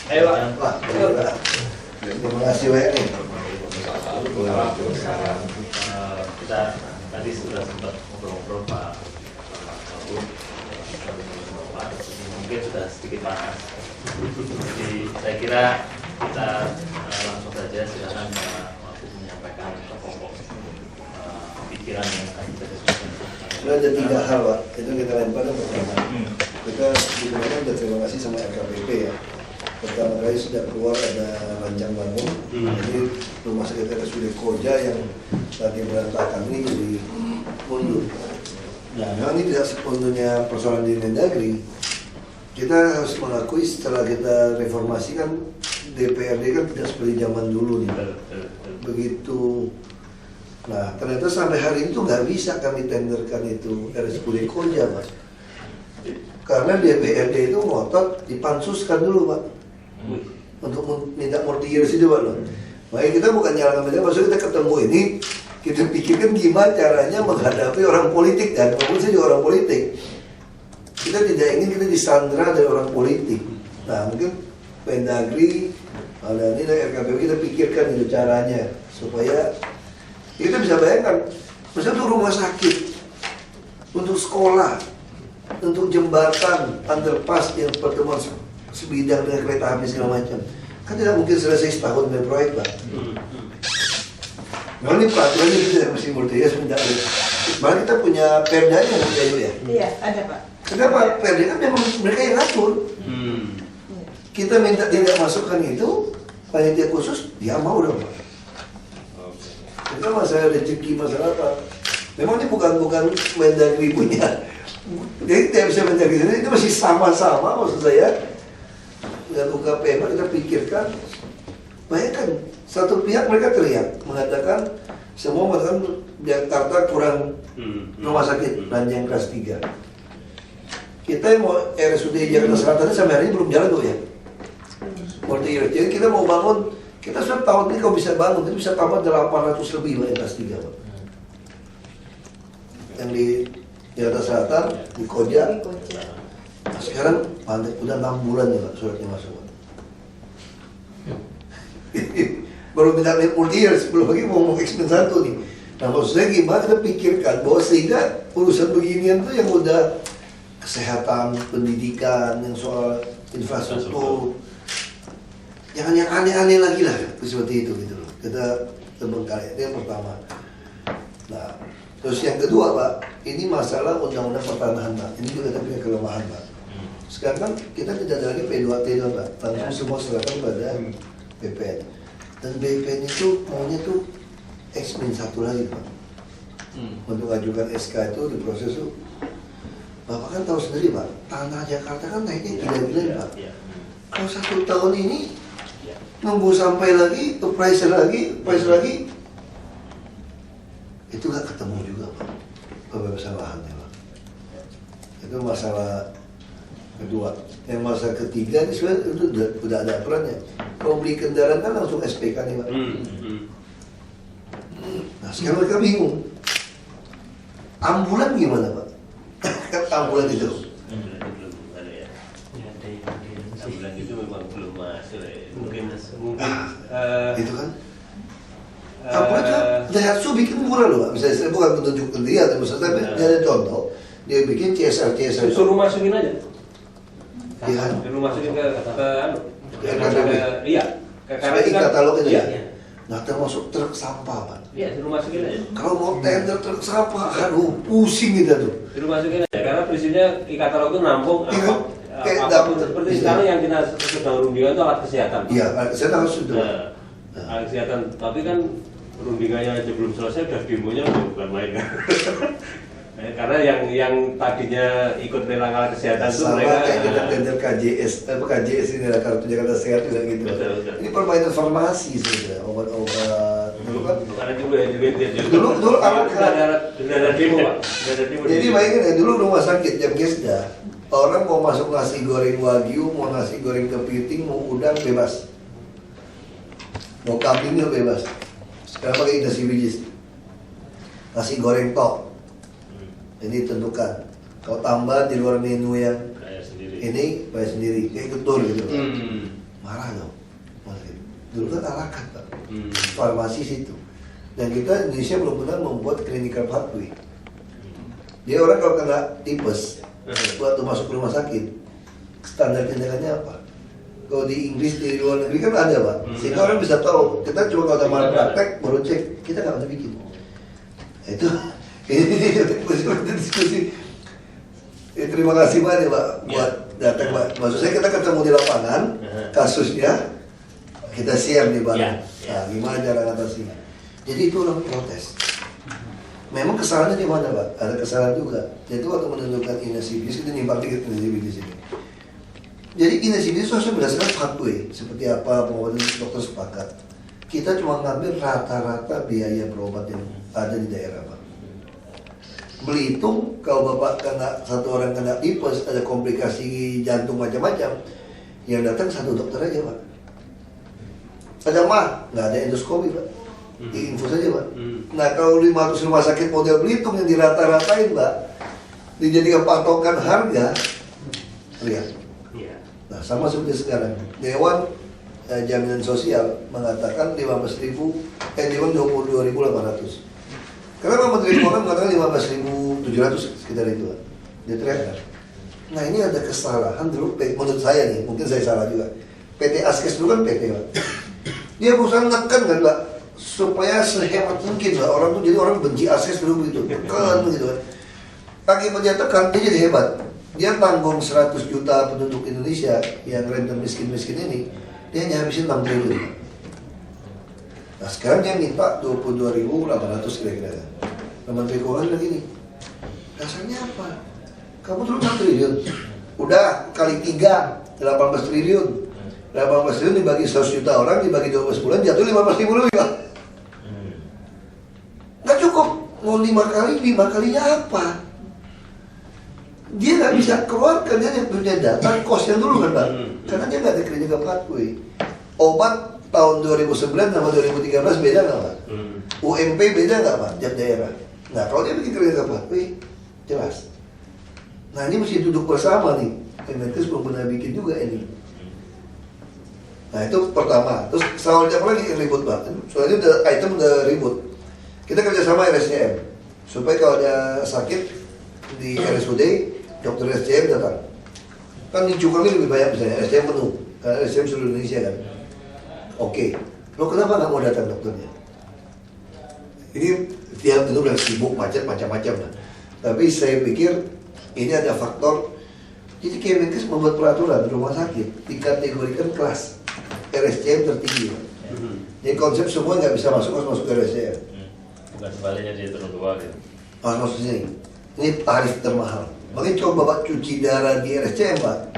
Ayo Pak. Terima kasih banyak nih. Kita tadi sudah sempat ngobrol-ngobrol Pak Bu, mungkin sudah sedikit panas. Jadi saya kira kita langsung saja, silakan Pak Bu menyampaikan pokok pikiran yang akan kita diskusikan. Ada 3 hal Pak, itu kita lempar yang pertama. Kita sebenarnya sudah terima kasih sama LKPP ya. Pertama kali sudah keluar ada rancang bangun, jadi rumah sakit RSUD Koja yang tadi berantakan ini jadi mundur. Nah, memang ini tidak sepenuhnya persoalan di Mendagri. Kita harus mengakui setelah kita reformasi kan DPRD kan tidak seperti zaman dulu nih. Begitu. Nah, ternyata sampai hari itu nggak bisa kami tenderkan itu RSUD Koja, Mas. Karena DPRD itu ngotot dipansuskan dulu, Pak. Untuk minta mortiers itu, Pak, loh. Makanya kita bukan nyalakan mereka, maksudnya kita ketemu ini, kita pikirkan gimana caranya menghadapi orang politik, dan walaupun saya juga orang politik. Kita tidak ingin kita disandra dari orang politik. Nah, mungkin Mendagri, ada ini dari RKPP kita pikirkan itu caranya supaya kita bisa bayangkan, misalnya untuk rumah sakit, untuk sekolah, untuk jembatan, underpass yang pertemuan sebidang dengan kereta api segala macam, kan tidak mungkin selesai setahun dari proyek, Pak. Nah, ini peraturannya kita mesti multias minta. Malah kita punya perdanya ya. Iya, ada Pak. Kenapa? Perda kan memang mereka yang ngatur. Kita minta tidak masukkan itu, panitia khusus, dia mau dong, Pak. Itu masalah rezeki, masalah apa? Memang ini bukan Mendagri punya. Jadi tidak bisa Mendagri sendiri, itu masih sama-sama maksud saya. Dan UKPM kita pikirkan, bayangkan satu pihak mereka teriak mengatakan semua mengatakan Jakarta kurang rumah sakit ranjang kelas 3. Kita yang mau RSUD Jakarta Selatan sampai hari ini belum jalan tuh ya. Jadi kita mau bangun, kita sudah tahun ini kalau bisa bangun, itu bisa tambah 800 lebih Pak, kelas 3 Pak. Yang di Jakarta Selatan, di Koja. Nah, sekarang pantai udah 6 bulan ya Pak suratnya masuk Pak. Baru minta multi-years, belum lagi mau X-Men 1 nih. Nah maksud saya gimana kita pikirkan bahwa sehingga urusan beginian tuh yang udah kesehatan, pendidikan, yang soal infrastruktur, jangan yang aneh-aneh lagi lah seperti itu gitu loh. Kita terbengkalai, itu yang pertama. Nah terus yang kedua Pak, ini masalah undang-undang pertanahan Pak. Ini juga kita punya kelemahan Pak. Sekarang kan kita tidak ada lagi P2T Pak, langsung semua serahkan pada BPN. Dan BPN itu maunya tuh X-1 lagi Pak. Untuk ajukan SK itu diproses tuh. Bapak kan tahu sendiri Pak, tanah Jakarta kan naiknya gila-gila Pak. Kalau 1 tahun ini nunggu sampai lagi, price lagi, itu gak ketemu juga Pak, kebebasan lahannya Pak. Itu masalah kedua. Yang masalah ketiga ini sebenarnya itu udah ada aturannya. Kalau beli kendaraan kan langsung SPK nih Pak. Nah sekarang mereka bingung. Ambulan gimana Pak? Kan ambulan itu. Belum ada ya. Ambulan itu memang belum masuk ya. Mungkin Itu kan. Ambulan itu Daihatsu bikin murah loh Pak. Misalnya saya bukan menunjukkan dia, tapi misalnya dia ada contoh. Dia bikin CSR. Suruh masukin aja. Iya. Suruh masukin ke Iya. Karena di katalog itu ya. Iya. Nah termasuk truk sampah Pak. Iya, suruh masukin aja. Kalau mau tender truk sampah, aduh pusing kita tuh. Suruh masukin aja karena prinsipnya di katalog itu nampung apapun seperti sekarang yang kita sedang rundingan itu alat kesehatan. Iya, saya harus sudah. Alat kesehatan, tapi kan rundingannya aja belum selesai, udah demonya udah bukan main kan. Karena yang tadinya ikut lelang alat kesehatan itu mereka kayak kita tender KJS ini adalah kartu Jakarta Sehat juga gitu. Betul. Ini permainan farmasi sebenarnya, obat-obat. Dulu kan bukan juga ya dulu alat ada demo Pak. Jadi bayangin ya dulu rumah sakit jam Gesda, orang mau masuk nasi goreng wagyu, mau nasi goreng kepiting, mau udang bebas, mau kambingnya bebas. Sekarang pakai nasi bijis, nasi goreng tok. Ini tentukan. Kalau tambah di luar menu yang ini bayar sendiri, kayak ketur gitu. marah dong. Dulu kan alakat Pak, farmasi situ. Dan kita Indonesia belum pernah membuat clinical pathway. Dia orang kalau kena tipes, waktu masuk rumah sakit, standar tindakannya apa? Kalau di Inggris, di luar negeri kan ada Pak. Sehingga orang bisa tahu, kita cuma kalau ada malam praktek, baru cek, kita nggak bisa bikin. Nah, itu, ini diskusi. Ya, terima kasih banyak Pak buat datang Pak. Maksud saya kita ketemu di lapangan, kasusnya, kita share nih Pak. Nah, gimana cara ngatasinya? Jadi itu orang protes. Memang kesalahannya di mana Pak? Ada kesalahan juga. Jadi waktu menentukan inasibilis, kita nyimpang dikit inasibilis ini. Jadi inasibilis harus berdasarkan pathway. Seperti apa pengobatan dokter sepakat. Kita cuma ngambil rata-rata biaya berobat yang ada di daerah Pak. Belitung, kalau Bapak kena, satu orang kena tipes, ada komplikasi jantung macam-macam, yang datang satu dokter aja Pak. Ada mah, nggak ada endoskopi Pak. Di info saja Pak. Nah kalau 500 rumah sakit model Belitung yang dirata-ratain Pak, dijadikan patokan harga, lihat. Nah sama seperti sekarang, Dewan Jaminan Sosial mengatakan 22.800. Kenapa Menteri Keuangan mengatakan 15.700 sekitar itu Pak? Dia teriakkan. Nah ini ada kesalahan dulu, menurut saya nih, mungkin saya salah juga. PT Askes dulu kan PT Pak. Dia berusaha menekan kan Pak, supaya sehemat mungkin lah orang tuh, jadi orang benci Askes dulu gitu, tekan gitu kan. Akibat dia tekan, dia jadi hebat. Dia tanggung 100 juta penduduk Indonesia yang random miskin-miskin ini, dia hanya habisin 6 triliun. Nah sekarang dia minta 22.800 kira-kira. Nah, Menteri Keuangan bilang gini, dasarnya apa? Kamu dulu 6 triliun, udah kali 3, 18 triliun. 18 triliun dibagi 100 juta orang, dibagi 12 bulan, jatuh 15.000 lebih Pak. Nggak cukup, mau 5 kalinya apa? Dia nggak bisa keluarkan, dia punya data kosnya dulu kan Pak. Karena dia nggak ada clinical pathway. Obat tahun 2009 sama 2013 beda nggak Pak? UMP beda nggak Pak? Tiap daerah. Nah kalau dia bikin clinical pathway, jelas. Nah ini mesti duduk bersama nih. Kemenkes belum pernah bikin juga ini. Nah itu pertama. Terus soalnya apa lagi yang ribut Pak? Soalnya udah item udah ribut. Kita kerjasama RSCM supaya kalau ada sakit di RSUD, dokter RSCM datang. Kan di Cukang ini lebih banyak misalnya, RSCM penuh, karena RSCM seluruh Indonesia kan. Oke, lo kenapa nggak mau datang dokternya? Ini tiap itu udah sibuk, macet, macam-macam lah. Tapi saya pikir ini ada faktor. Jadi Kemenkes membuat peraturan rumah sakit dikategorikan kelas RSCM tertinggi. Jadi konsep semua nggak bisa masuk, harus masuk ke RSCM. Bukan sebaliknya dia turun ke bawah gitu. Maksudnya ini tarif termahal. Makanya coba Bapak cuci darah di RSCM Pak.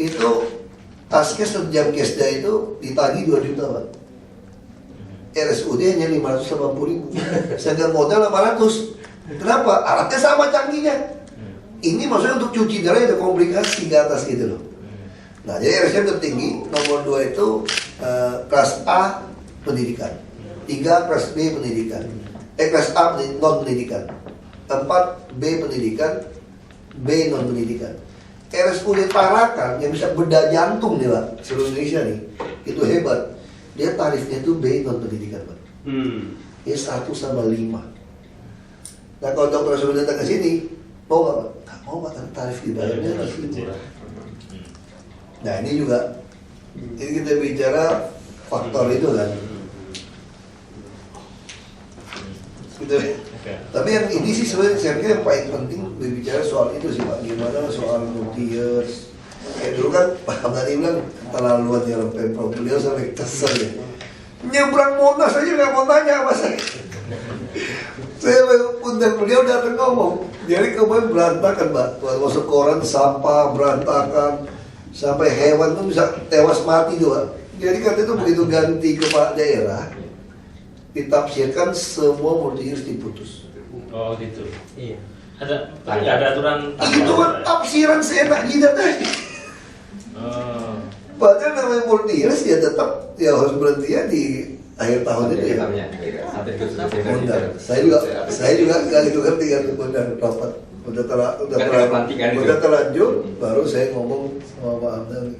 Itu Askes atau Jamkesda itu ditagih 2 juta Pak. RSUD hanya 580.000. Sedangkan modal 800. Kenapa? Alatnya sama canggihnya. Ini maksudnya untuk cuci darah ada komplikasi ke atas gitu loh. Nah jadi RSCM tertinggi, nomor 2 itu kelas A pendidikan, 3 kelas B pendidikan, kelas A non pendidikan, 4 B pendidikan, B non pendidikan. RSUD Tarakan yang bisa bedah jantung nih Pak, seluruh Indonesia nih, itu hebat. Dia tarifnya itu B non pendidikan Pak. Dia 1/5. Nah kalau dokter sudah datang ke sini, mau nggak Pak? Nggak mau Pak, tarif dibayarnya masih murah. Nah ini juga, ini kita bicara faktor itu kan. Gitu. Tapi yang ini sih sebenarnya saya pikir yang paling penting berbicara soal itu sih Pak. Gimana soal multi years. Kayak dulu kan Pak Hamdani bilang terlaluan ya Pemprov, beliau sampai kesel ya. Nyebrang Monas aja nggak mau tanya sama saya. Saya undang beliau datang ngomong. Jadi kemarin berantakan Pak. Masuk koran sampah berantakan. Sampai hewan tuh bisa tewas mati tuh Pak. Jadi katanya itu begitu ganti kepala daerah, ditafsirkan semua multi years diputus. Oh gitu. Iya. Ada aturan. Itu kan tafsiran seenak jidat aja. Oh. Padahal namanya multi years dia tetap ya harus berhenti ya di akhir tahun itu ya. Saya juga nggak itu ngerti kan rapat. Udah terlanjur, baru saya ngomong sama Pak Hamdan,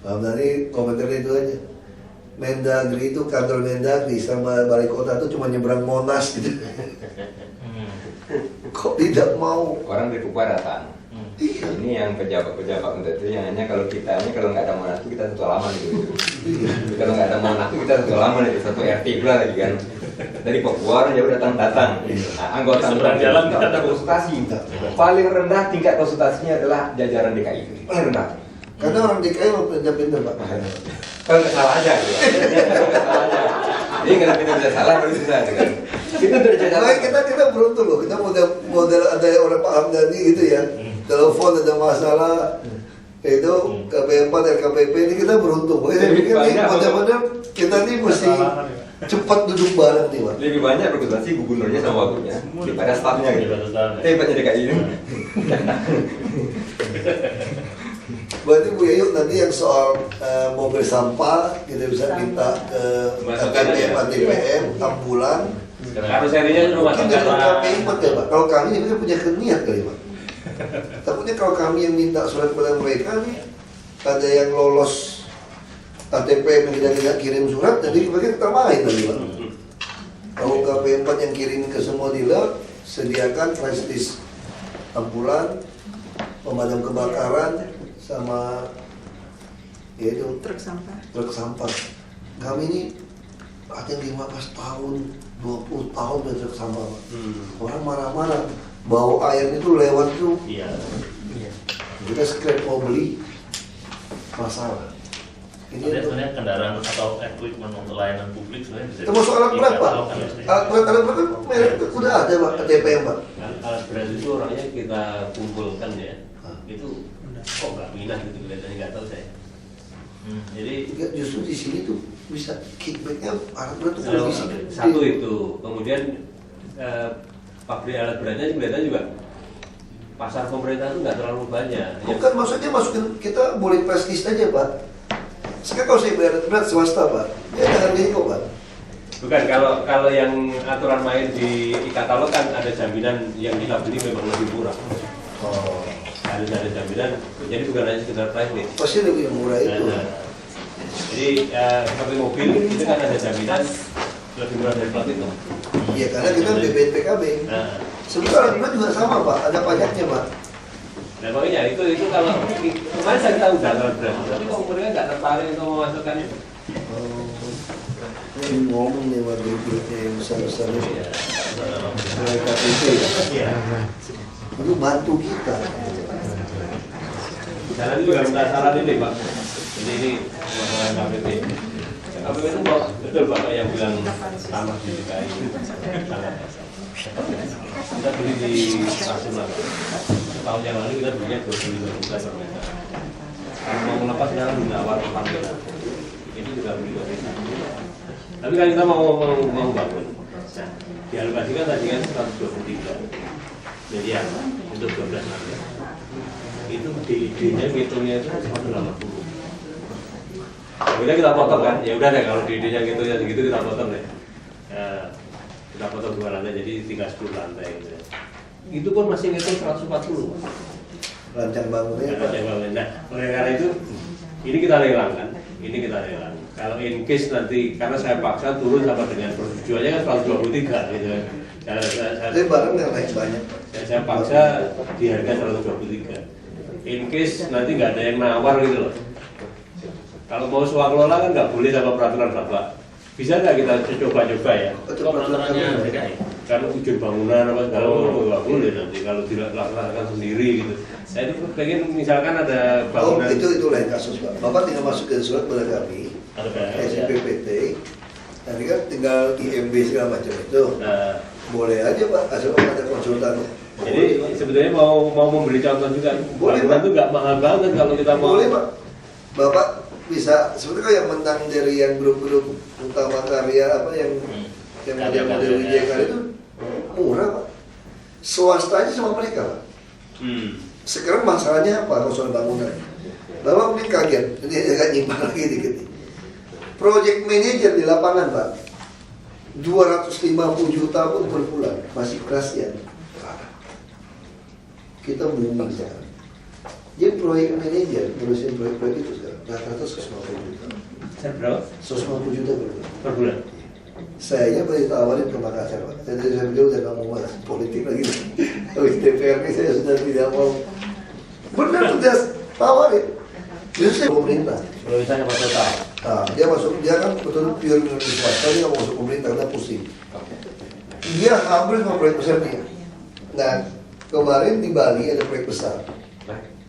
Pak Hamdani komentarnya itu aja. Mendagri itu kantor Mendagri sama balai kota itu cuma nyebrang Monas gitu. Kok tidak mau? Orang dari Papua datang. Iya. Ini yang pejabat-pejabat itu yang hanya kalau nggak ada Monas itu kita satu halaman gitu. Kalau nggak ada Monas itu kita satu halaman itu, satu RT pula lagi kan. Dari Papua orang jauh datang. Nah, anggota Seberang jalan kita ada konsultasi. Paling rendah tingkat konsultasinya adalah jajaran DKI. Paling rendah. Karena orang DKI mau pindah-pindah Pak. Kalau nggak salah aja gitu. Salah aja. Jadi nggak bisa salah baru susah gitu kan. Itu dari jajaran. Nah, kita beruntung loh. Kita model ada orang Pak Hamdani gitu ya. Telepon ada masalah itu KP4 RKPP ini kita beruntung. Makanya saya pikir nih benar-benar kita nih mesti cepat duduk bareng nih Pak. Lebih banyak berkonsultasi gubernurnya sama waktunya daripada stafnya gitu. Hebatnya DKI ini. Berarti Bu Yayu nanti yang soal mobil sampah kita bisa minta ke KPM, ATPM, ambulan. Karena serinya rumah Mungkin dari KPM ya Pak. Kalau kami ini kan punya niat kali Pak. Takutnya kalau kami yang minta surat kepada mereka nih, ada yang lolos ATPM yang tidak kirim surat, jadi mereka termain tadi Pak. Kalau KP4 yang kirim ke semua dealer, sediakan flash disk ambulan, pemadam kebakaran, sama ya itu Truk sampah. truk sampah. Kami ini ada yang 15 tahun, 20 tahun dari truk sampah Pak. Orang marah-marah, bau air itu lewat tuh. Iya. Kita scrap mau beli masalah. Ini Sebenarnya itu. sebenarnya kendaraan atau equipment untuk layanan publik sebenarnya bisa. Termasuk alat berat Pak. dikatakan ya. Alat berat kan merek udah ada Pak, ATPM Pak. alat berat itu orangnya kita kumpulkan ya. Itu kok nggak minat gitu kelihatannya, nggak tahu saya. Jadi Enggak, justru di sini tuh bisa kickbacknya alat berat tuh kalau di sini. satu itu, kemudian pabrik alat beratnya kelihatannya juga pasar pemerintah itu nggak terlalu banyak. Bukan maksudnya masukin kita boleh prestis aja Pak. Sekarang kalau saya beli alat berat swasta Pak, dia ada harganya kok Pak. Bukan, kalau yang aturan main di e-katalog kan ada jaminan yang kita beli memang lebih murah. Oh, Ada jaminan, jadi bukan hanya sekedar price list. pasti lebih murah itu. Jadi seperti mobil itu kan ada jaminan lebih murah dari plat itu. Iya karena kita BPKB. Nah, Sebenarnya alat berat juga sama Pak, ada pajaknya Pak. dan makanya itu kalau kemarin saya tahu udah alat berat, tapi kok mereka nggak tertarik untuk memasukkan itu. Ini ngomong nih sama duitnya yang besar-besar ini ya. Dari KTP ya. Itu bantu kita. Jalan juga minta saran ini Pak. Ini masalah KPP. KPP itu kok betul Bapak yang bilang tanah di DKI sangat. Kita beli di Pasungan. Tahun yang lalu kita belinya 25 juta per meter. Kalau mau melepas sekarang menawar 4 meter. Ini juga beli 2 juta. Tapi kan kita mau bangun. Dialokasikan tadi kan 123 miliar untuk 12 meter. Itu di idenya ngitungnya itu 180. Kemudian kita potong kan, ya udah deh kalau di idenya gitu ya segitu kita potong deh. Kita potong 2 lantai jadi tinggal 10 lantai gitu. Itu pun masih ngitung 140. Rancang bangunnya Pak. Nah, oleh karena itu ini kita lelang kan, ini kita lelang. Kalau in case nanti karena saya paksa turun sama dengan persetujuannya kan 123 gitu. Tapi barang nggak naik banyak. Saya paksa di harga 123. In case nanti nggak ada yang nawar gitu loh. Kalau mau swaklola kan nggak boleh sama peraturan Bapak. Bisa nggak kita coba-coba ya? Kok peraturannya DKI? Kalau izin bangunan apa segala macam nggak boleh nanti kalau dilaksanakan sendiri gitu. Saya itu pengen misalkan ada Oh bangunan. itu lain kasus Pak. Bapak tinggal masukin surat pada kami, SPPT. Nanti kan tinggal IMB segala macam itu. Nah, Boleh aja Pak, asal ada konsultan. jadi sebetulnya mau memberi contoh juga. Boleh, Bangunan Pak. itu nggak mahal banget kalau kita mau. Boleh Pak. Bapak bisa sebetulnya yang menang dari yang grup-grup utama karya apa yang model Wijaya Karya itu murah Pak. Swasta aja sama mereka Pak. Sekarang masalahnya apa? Soal bangunan. Bapak mungkin kaget, ini agak nyimpang lagi dikit nih. Project manager di lapangan Pak, 250 juta pun per bulan, masih kasihan. Kita booming sekarang. Jadi proyek manager ngurusin proyek-proyek itu sekarang. rata-rata 150 juta. Berapa? 150 juta Per bulan? Saya pernah ditawarin ke Makassar, Pak. Saya bilang udah nggak mau mas politik lagi. Habis DPR ini saya sudah tidak mau. Benar sudah tawarin. Biasanya pemerintah. Kalau misalnya Pak Total, Nah, dia kan betul pure minoritas swasta, dia nggak mau masuk pemerintah karena pusing. Dia hampir sama proyek besar dia. Nah, kemarin di Bali ada proyek besar.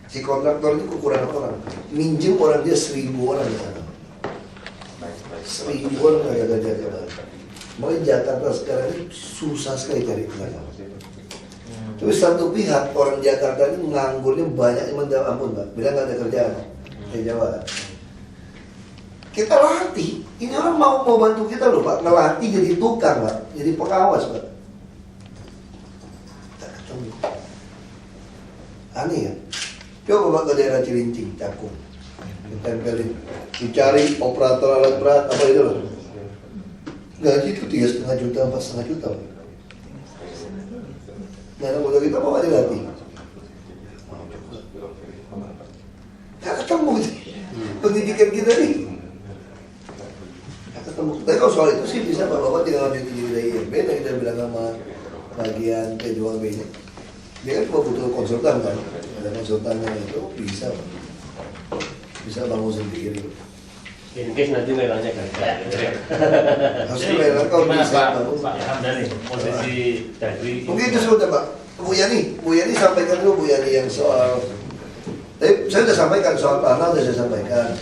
Si kontraktor itu kekurangan orang, minjem orang dia 1.000 orang di sana. 1.000 orang nggak ada jaga. Makanya Jakarta sekarang ini susah sekali cari tenaga. Tapi satu pihak orang Jakarta ini menganggurnya banyak, ampun Pak, bilang nggak ada kerjaan di Jawa. Kita latih, ini orang mau bantu kita loh Pak, ngelatih jadi tukang Pak, jadi pengawas Pak. Tak ketemu. Aneh ya. Coba Pak ke daerah Cilincing, Cakung, ditempelin, dicari operator alat berat apa itu loh. Gaji itu 3,5 juta, 4,5 juta. Nah, kalau kita mau dilatih. Tak ketemu pendidikan kita nih. Tak ketemu. Tapi kalau soal itu sih bisa Bapak tinggal ambil diri dari IMB, dan kita bilang sama bagian pejuang B-nya. Dia kan cuma butuh konsultan kan, ada konsultannya itu bisa bangun sendiri. In case nanti lelangnya gagal. Harusnya lelang kalau gimana bisa Pak Hamdani posisi dari mungkin itu sudah Pak. Bu Yani sampaikan dulu Bu Yani yang soal. Tapi saya sudah sampaikan soal tanah, sudah saya sampaikan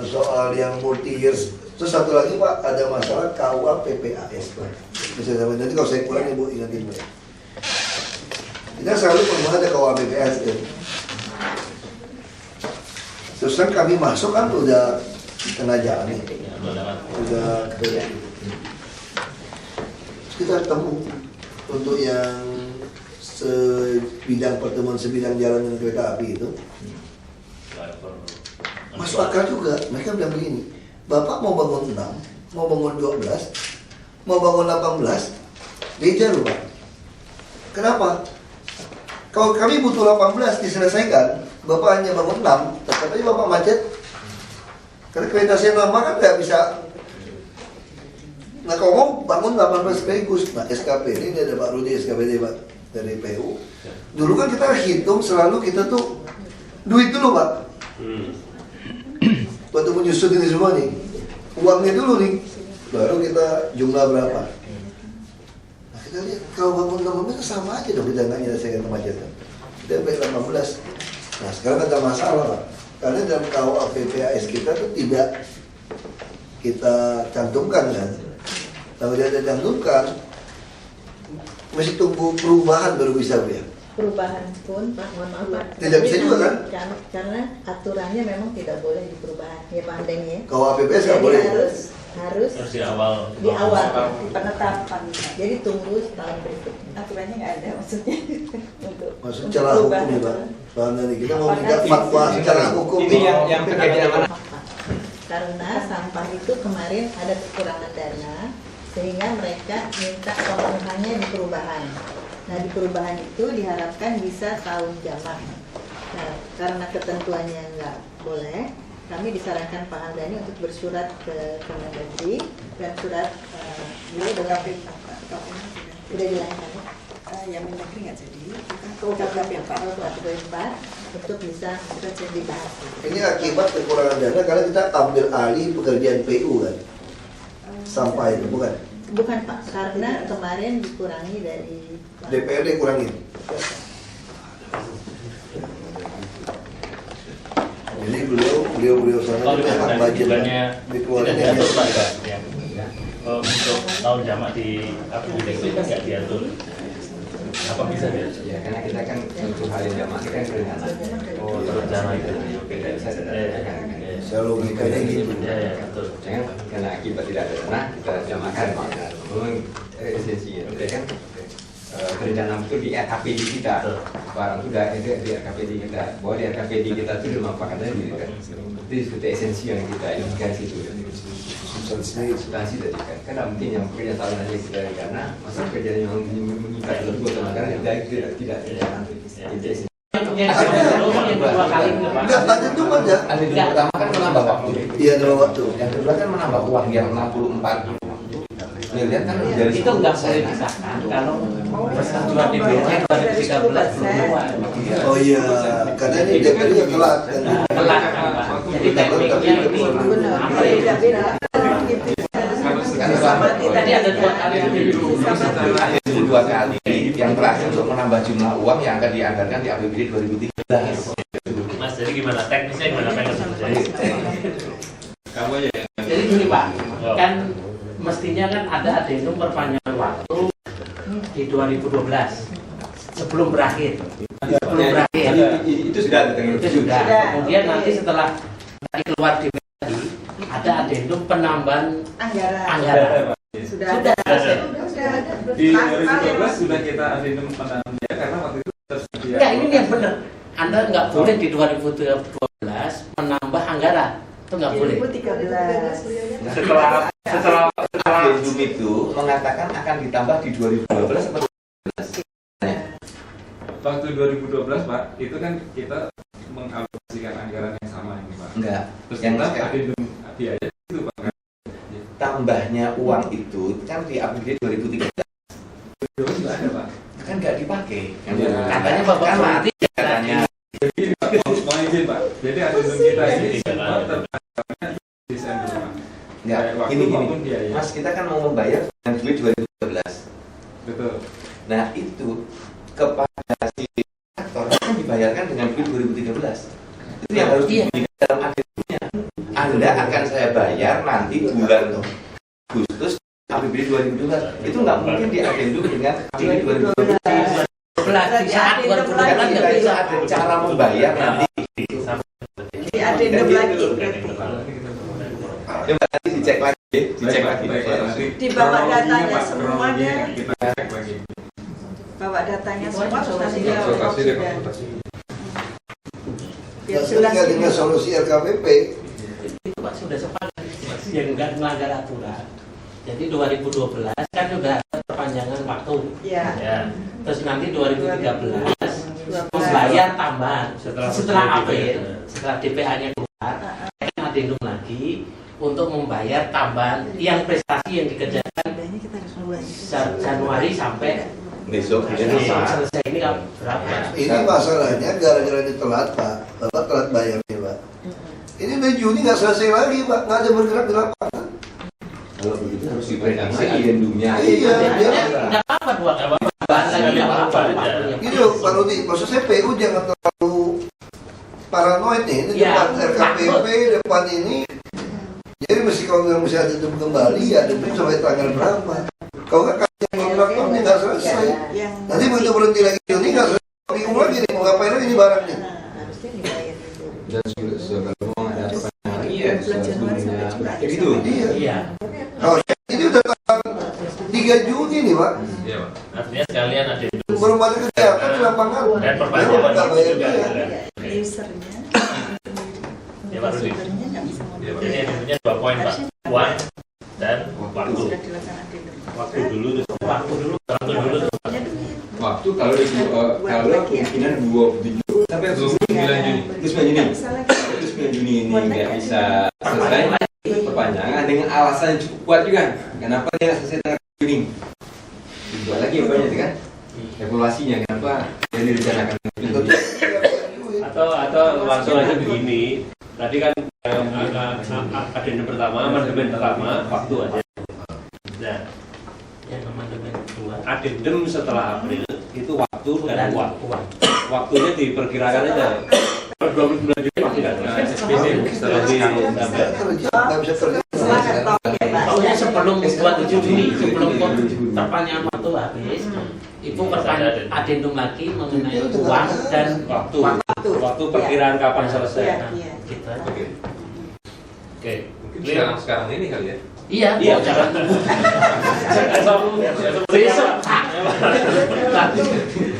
soal yang multi years. Terus satu lagi Pak, ada masalah KUA PPAS Pak. Bisa sampaikan nanti kalau saya kurang Ibu ingatin Bu. Kita selalu permohonan ada KUA PPAS ya. Terus kan kami masuk kan udah tengah jalan nih, udah kita ketemu untuk yang pertemuan sebidang jalan dengan kereta api itu masuk akal juga. Mereka bilang begini, Bapak mau bangun 6, mau bangun 12, mau bangun 18, beda loh Pak. Kenapa? Kalau kami butuh 18 diselesaikan, Bapak hanya bangun 6, tetap aja Bapak macet. Karena kereta saya lama kan nggak bisa. Nah kalau mau bangun 18 sekaligus, nah SKPD ini ada Pak Rudi SKPD Pak dari PU. Dulu kan kita hitung selalu kita tuh duit dulu Pak. Waktu menyusut ini semua nih, uangnya dulu nih, baru kita jumlah berapa. Nah kita lihat kalau bangun 18 itu sama aja dong, kita nggak menyelesaikan kemacetan. Kita baik 18. Nah sekarang ada masalah Pak, karena dalam KUA PPAS kita tuh tidak kita cantumkan kan. Kalau dia ada cantumkan, mesti tunggu perubahan baru bisa Bu ya. Perubahan pun Pak, mohon maaf Pak. Tidak bisa juga kan? Karena aturannya memang tidak boleh di perubahan, ya Pak Andeng ya. KUA PPAS nggak Jadi boleh. harus di awal penetapan. Jadi tunggu setahun berikutnya. Aturannya nggak ada maksudnya untuk Maksud celah hukum ya Pak. Soalnya nih kita mau minta fatwa secara hukum. Ini yang terkait dengan mana? Karena sampah itu kemarin ada kekurangan dana, sehingga mereka minta pemenuhannya di perubahan. Nah di perubahan itu diharapkan bisa tahun jamak. Nah karena ketentuannya nggak boleh, kami disarankan Pak Hamdani untuk bersurat ke Kemendagri dan surat beliau dengan sudah dilayangkan. yang Mendagri nggak jadi, kita KPP Pak untuk bisa dibahas. Ini akibat kekurangan dana karena kita ambil alih pekerjaan PU kan, sampah itu bukan? Bukan Pak, karena kemarin dikurangi dari DPRD kurangin. Jadi beliau sana kalau hak budget dikeluarin tidak ya. diatur Pak ya. Untuk tahun jamak di APBD itu kan nggak diatur. Apa bisa diatur? Ya karena kita kan untuk hal yang jamak kita kan berencana. Oh terencana itu. Tidak bisa dadakan. Saya logikanya gitu. Ya betul. Jangan karena akibat tidak ada tanah kita jamakan. Memang esensinya itu kan perencanaan itu di RKPD kita. Barang sudah ada di RKPD kita. Bahwa di RKPD kita itu dimanfaatkan diri kan. Itu esensi yang kita inginkan situ. Substansi tadi kan. Karena mungkin yang pekerjaan tahun aja tidak karena masa pekerjaan yang mengikat lebih tenaga tidak yang kedua kali itu Pak. Enggak, tadi itu aja. Adendum pertama kan menambah waktu. Iya, dua waktu. Yang kedua kan menambah uang yang 64 miliar kan dari Itu nggak boleh disahkan kalau persetujuan DPR-nya 2013 Oh iya, karena ini DPR-nya telat kan. telat Pak. Jadi tekniknya ini apa ya? Tidak beda. Tadi ada 2 kali itu 2 kali. Yang terakhir untuk menambah jumlah uang yang akan dianggarkan di APBD 2013. Mas, jadi gimana? Teknisnya gimana? Apa yang harus terjadi? Kamu aja ya. Jadi gini Pak, kan mestinya kan ada adendum perpanjangan waktu di 2012 sebelum berakhir. Sebelum berakhir. Itu sudah ada Itu sudah. Kemudian nanti setelah tadi keluar di ada adendum penambahan anggaran. Sudah Sudah. Di 2012 sudah kita adendum penambahan ya, karena waktu itu tersedia. Ya ini yang benar. Anda nggak boleh di 2012 menambah anggaran. Itu nggak boleh. 2013. Setelah adendum itu mengatakan akan ditambah di 2012 atau 2013. waktu 2012 Pak, itu kan kita mengalokasikan anggaran yang sama ini Pak. Enggak. Terus Yang kita sekarang adendum biaya itu Pak. tambahnya uang itu kan di APBD 2013 Terus nggak ada Pak. kan nggak dipakai. Kan Ya. Katanya Bapak kan Bupati katanya Jadi Pak, mau izin Pak. Jadi adendum kita ini semua teranggarnya Desember Pak. enggak Kayak waktu gini maupun biaya. Mas, kita kan mau membayar dengan duit 2012. Betul. Nah, itu kepada si aktor kan dibayarkan dengan duit 2013. Itu yang harus Iya. diberikan dalam adendumnya. Anda akan saya bayar nanti bulan Agustus APBD 2012. Itu nggak mungkin di adendum dengan APBD 2012. di saat 2012 Kan nggak kita itu bisa. ada cara membayar nanti. Di adendum lagi. Coba nanti dicek lagi, dicek lagi. Nanti Dibawa datanya kronologinya, Pak, semuanya. kronologinya kita cek lagi. Bawa datanya semua terus nanti Konsultasi deh, sudah. konsultasi. Biar Nah, jelas. tinggal dengan solusi LKPP. Itu Pak sudah sepakat yang nggak melanggar aturan. Jadi 2012 kan sudah ada perpanjangan waktu. Ya. Ya. Terus nanti 2013 membayar tambahan setelah April, setelah DPA-nya keluar, kan adendum lagi untuk membayar tambahan yang prestasi yang dikerjakan Sebenarnya kita harus mulai. Januari sampai Besok selesai ini kan berapa? Ini masalahnya gara-gara ini telat Pak, Bapak telat bayarnya Pak. Ini udah Juni nggak selesai lagi Pak, nggak ada bergerak di lapangan. kalau begitu harus diprediksi adendumnya. Iya, dia Nggak apa-apa dua kali. Bahas lagi nggak apa-apa. waktunya. Gini loh, Pak Rudi, maksud saya PU jangan terlalu paranoid nih, ini Ya, depan RKPP, depan ini. Jadi mesti kalau nggak mesti ada kembali, ya ada sampai tanggal berapa. Kalau nggak kasih kontraktor ini nggak selesai. Yang Nanti begitu berhenti lagi Juni nggak selesai, bingung lagi nih, mau ngapain lagi nih barangnya. harusnya dibayar itu. Dan sebelum ada perpanjangan lagi ya Bulan Januari sampai sebelumnya Juli. gitu. Iya. Iya. Oh, ini udah tanggal 3 Juni nih Pak, Iya Pak. Artinya sekalian ada belum ada kegiatan di lapangan. dan Ya, perpanjangan nggak waktu bayar juga. dia. Usernya. Ya, Pak Rudi. Usernya nggak bisa Iya, Pak. Jadi adendumnya 2 poin Pak, uang dan waktu. Sudah dilaksanakan adendum. Waktu dulu terus Waktu dulu. Waktu dulu tuh. Punya duit. Waktu kalau kalau kemungkinan 27 sampai 29 Juni. 29 Juni. Bisa lagi. Terus 9 Juni ini nggak bisa selesai perpanjangan dengan alasan yang cukup kuat juga. Kenapa dia nggak selesai tanggal Juni? Dibuat lagi apanya itu kan? Evaluasinya kenapa yang direncanakan itu? atau langsung aja begini. Tadi kan adendum pertama, amandemen pertama waktu aja. Nah, Yang amandemen kedua. adendum setelah April itu waktu dan Dan uang. uang. Waktunya diperkirakan aja. Kalau 29 Juni pasti nggak ada. SPC setelah ditambah. Nggak bisa kerja. Semangat toh ya Pak. Pokoknya sebelum 27 Juni, sebelum perpanjangan waktu habis, itu adendum lagi mengenai uang dan Waktu. Waktu. Waktu perkiraan kapan Iya, selesai. iya. gitu. Oke. Mungkin sekarang ini kali ya. Iya, Iya. jangan besok.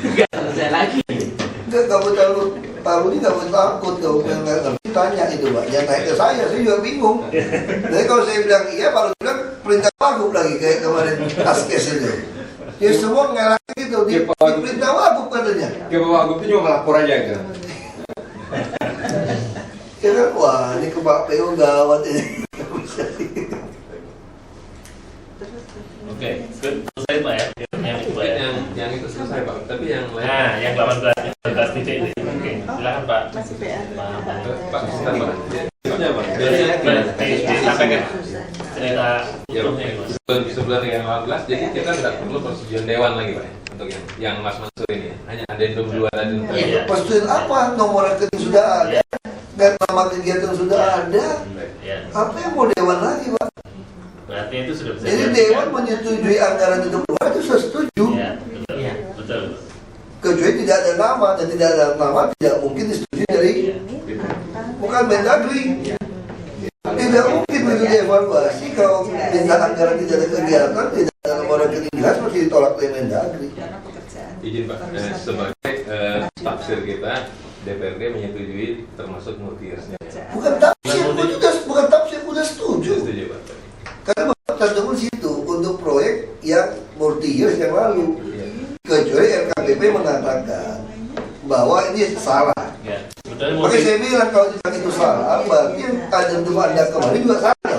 Enggak selesai lagi. Enggak, kamu terlalu Palu ini nggak boleh takut, nggak boleh nggak ngerti, tanya itu Pak. Jangan tanya ke saya juga bingung. Jadi kalau saya bilang iya, Palu bilang perintah Wagub lagi kayak kemarin Askes itu. Ya semua ngelak gitu gitu, diperintah Wagub katanya. Ke Pak Wagub itu cuma melapor aja gitu. Ya kan, wah ini ke Pak PU gawat ini. Oke, good. Selesai Pak ya. Yang itu Pak ya. Yang itu selesai Pak, tapi yang lain. Nah, yang 18 titik ini. Oke, silakan Pak. Masih PR. Pak, sebentar Pak. Ini apa? Disampaikan cerita Ya, sebelumnya ini, Mas. sebelum yang 18, jadi kita tidak perlu persetujuan dewan lagi Pak ya, untuk yang Mas Mansur ini. Hanya adendum 2 tadi. Iya. Persetujuan apa? Nomor rekening sudah ada, dan nama kegiatan sudah ada. Ya. Apa yang mau dewan lagi, Pak? Berarti itu sudah bisa. Jadi dewan menyetujui anggaran itu keluar itu sudah setuju. Iya, betul. Iya. Betul. Kecuali tidak ada nama, dan tidak ada nama tidak mungkin disetujui dari bukan Mendagri. Tidak mungkin begitu dievaluasi kalau minta anggaran tidak ada kegiatan, tidak ada nomor rekening jelas mesti ditolak oleh Mendagri. Dana pekerjaan. Izin Pak, sebagai tafsir kita, DPRD menyetujui termasuk multi-yearsnya. Bukan tafsir, bukan tafsir, udah setuju. Setuju Pak. Karena Bapak terjemur situ untuk proyek yang multi years yang lalu. Iya. Kecuali RKPP mengatakan bahwa ini salah. Ya. Betul. Makanya saya bilang kalau itu salah, berarti yang ada untuk Anda kemarin juga salah.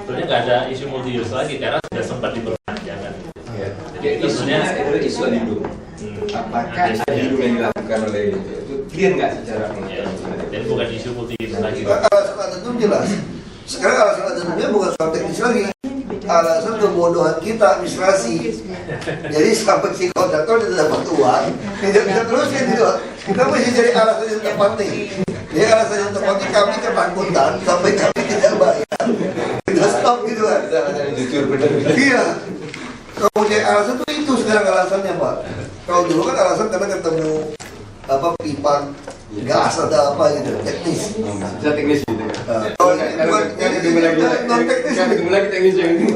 Sebenarnya nggak ada isu multi use lagi karena sudah sempat diperpanjang kan. Ya. Jadi isunya Itu isu adendum. Apakah adendum yang dilakukan oleh itu clear nggak secara ya, pengetahuan? dan bukan isu multi use lagi. Alasan adendum jelas. Sekarang alasan adendumnya bukan soal teknis lagi. Alasan kebodohan kita administrasi. Jadi sampai si kontraktor tidak dapat uang, tidak bisa teruskan gitu. Kita mesti cari alasan yang tepat nih. Jadi alasan yang tepat ini kami ketakutan sampai kami tidak bayar. Kita stop gitu kan. Jujur benar. Iya. Kalau cari alasan itu sekarang alasannya Pak. Kalau dulu kan alasan karena ketemu apa pipa gas atau apa gitu teknis. Bisa teknis gitu ya. Kalau ini bukan Kan ketemu lagi non teknis. kan ketemu lagi teknis yang ini.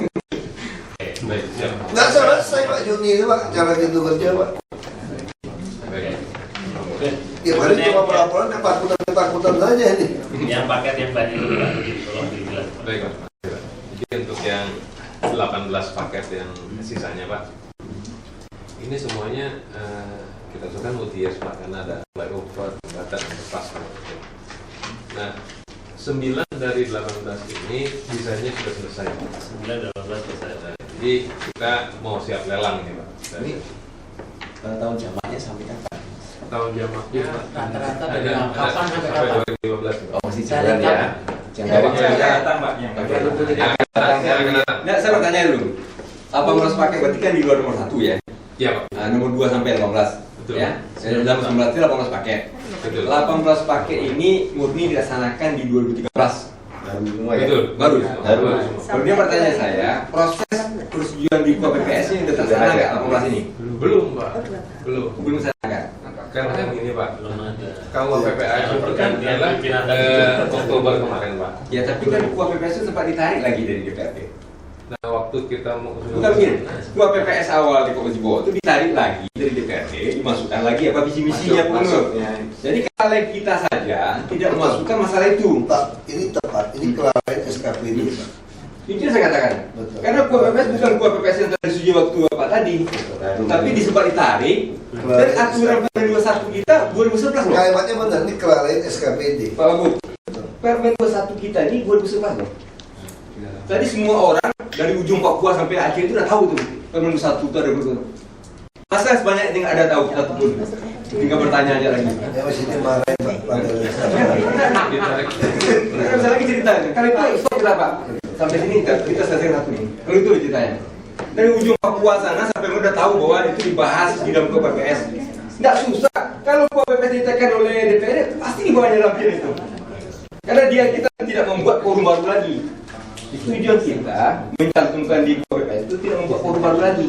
Baik, siap. Nggak selesai Pak Juni ini Pak cara gitu kerja Pak. Baik. Oke. Ya paling cuma pelaporan ketakutan saja ini. Yang paket yang banyak itu Pak, jadi tolong dijelaskan. Baik Pak. Jadi untuk yang 18 paket yang sisanya Pak, ini semuanya kita usulkan multi-years Pak, karena ada flyover, jembatan, underpass Pak. Nah, 9 dari 18 ini sisanya sudah selesai Pak. 9 18 selesai. Jadi kita mau siap lelang ini Pak. Ini tahun jamaknya sampai kapan? Tahun jamaknya Rata-rata ada dari kapan sampai kapan? 2015 Pak. Oh masih Dari jalan ya. kapan? Datang Pak. Nah, saya bertanya dulu. 18 paket berarti kan di luar nomor 1 ya? Iya Pak. Nomor 2 sampai 18. Betul. Ya. Saya dalam 19 itu 18 paket. Betul. 18 paket ini murni dilaksanakan di 2013. Baru semua ya. Betul. Baru. Baru. Kemudian pertanyaan saya, proses persetujuan di KPPS ini sudah terlaksana nggak 18 ini? Belum Pak. Belum. Belum terlaksana. Karena kan ini Pak. Belum ada. Kalau PPA itu Pergantian adalah pimpinan tadi. Oktober kemarin Pak. Ya tapi kan KPPS itu sempat ditarik lagi dari DPRD. Nah waktu kita mau Bukan begini, PPS awal di Komisi Bawah itu ditarik lagi dari DPRD, dimasukkan lagi apa visi misinya pun. Jadi kalau kita saja tidak memasukkan masalah itu. Pak, ini tepat, ini kelalaian SKPD Pak. Itu yang saya katakan. Betul. Karena KPPS bukan KPPS yang tersetuju waktu Bapak tadi, tapi disempat ditarik. Dan aturan Permen 21 kita 2011 loh. Kalimatnya benar, ini kelalaian SKPD. Pak Wagub, Permen 21 kita ini 2011 loh. Tadi semua orang dari ujung Papua sampai Aceh itu udah tahu tuh Permen 21 itu ada betul. Masa sebanyak yang ada tahu satu pun? Tinggal bertanya aja lagi. Ya masih dimarahin Pak. ditarik. Kita bisa lagi ceritanya. Kalau itu stop kita Pak. Sampai sini kita selesai satu nih. Kalau itu ceritanya. Dari ujung Papua sana sampai udah tahu bahwa itu dibahas di dalam KPPS. Nggak susah. Kalau KPPS ditekan oleh DPR pasti dibawanya dalam itu. Karena kita tidak membuat forum baru lagi. Tujuan kita mencantumkan di KPPS itu tidak membuat forum baru lagi.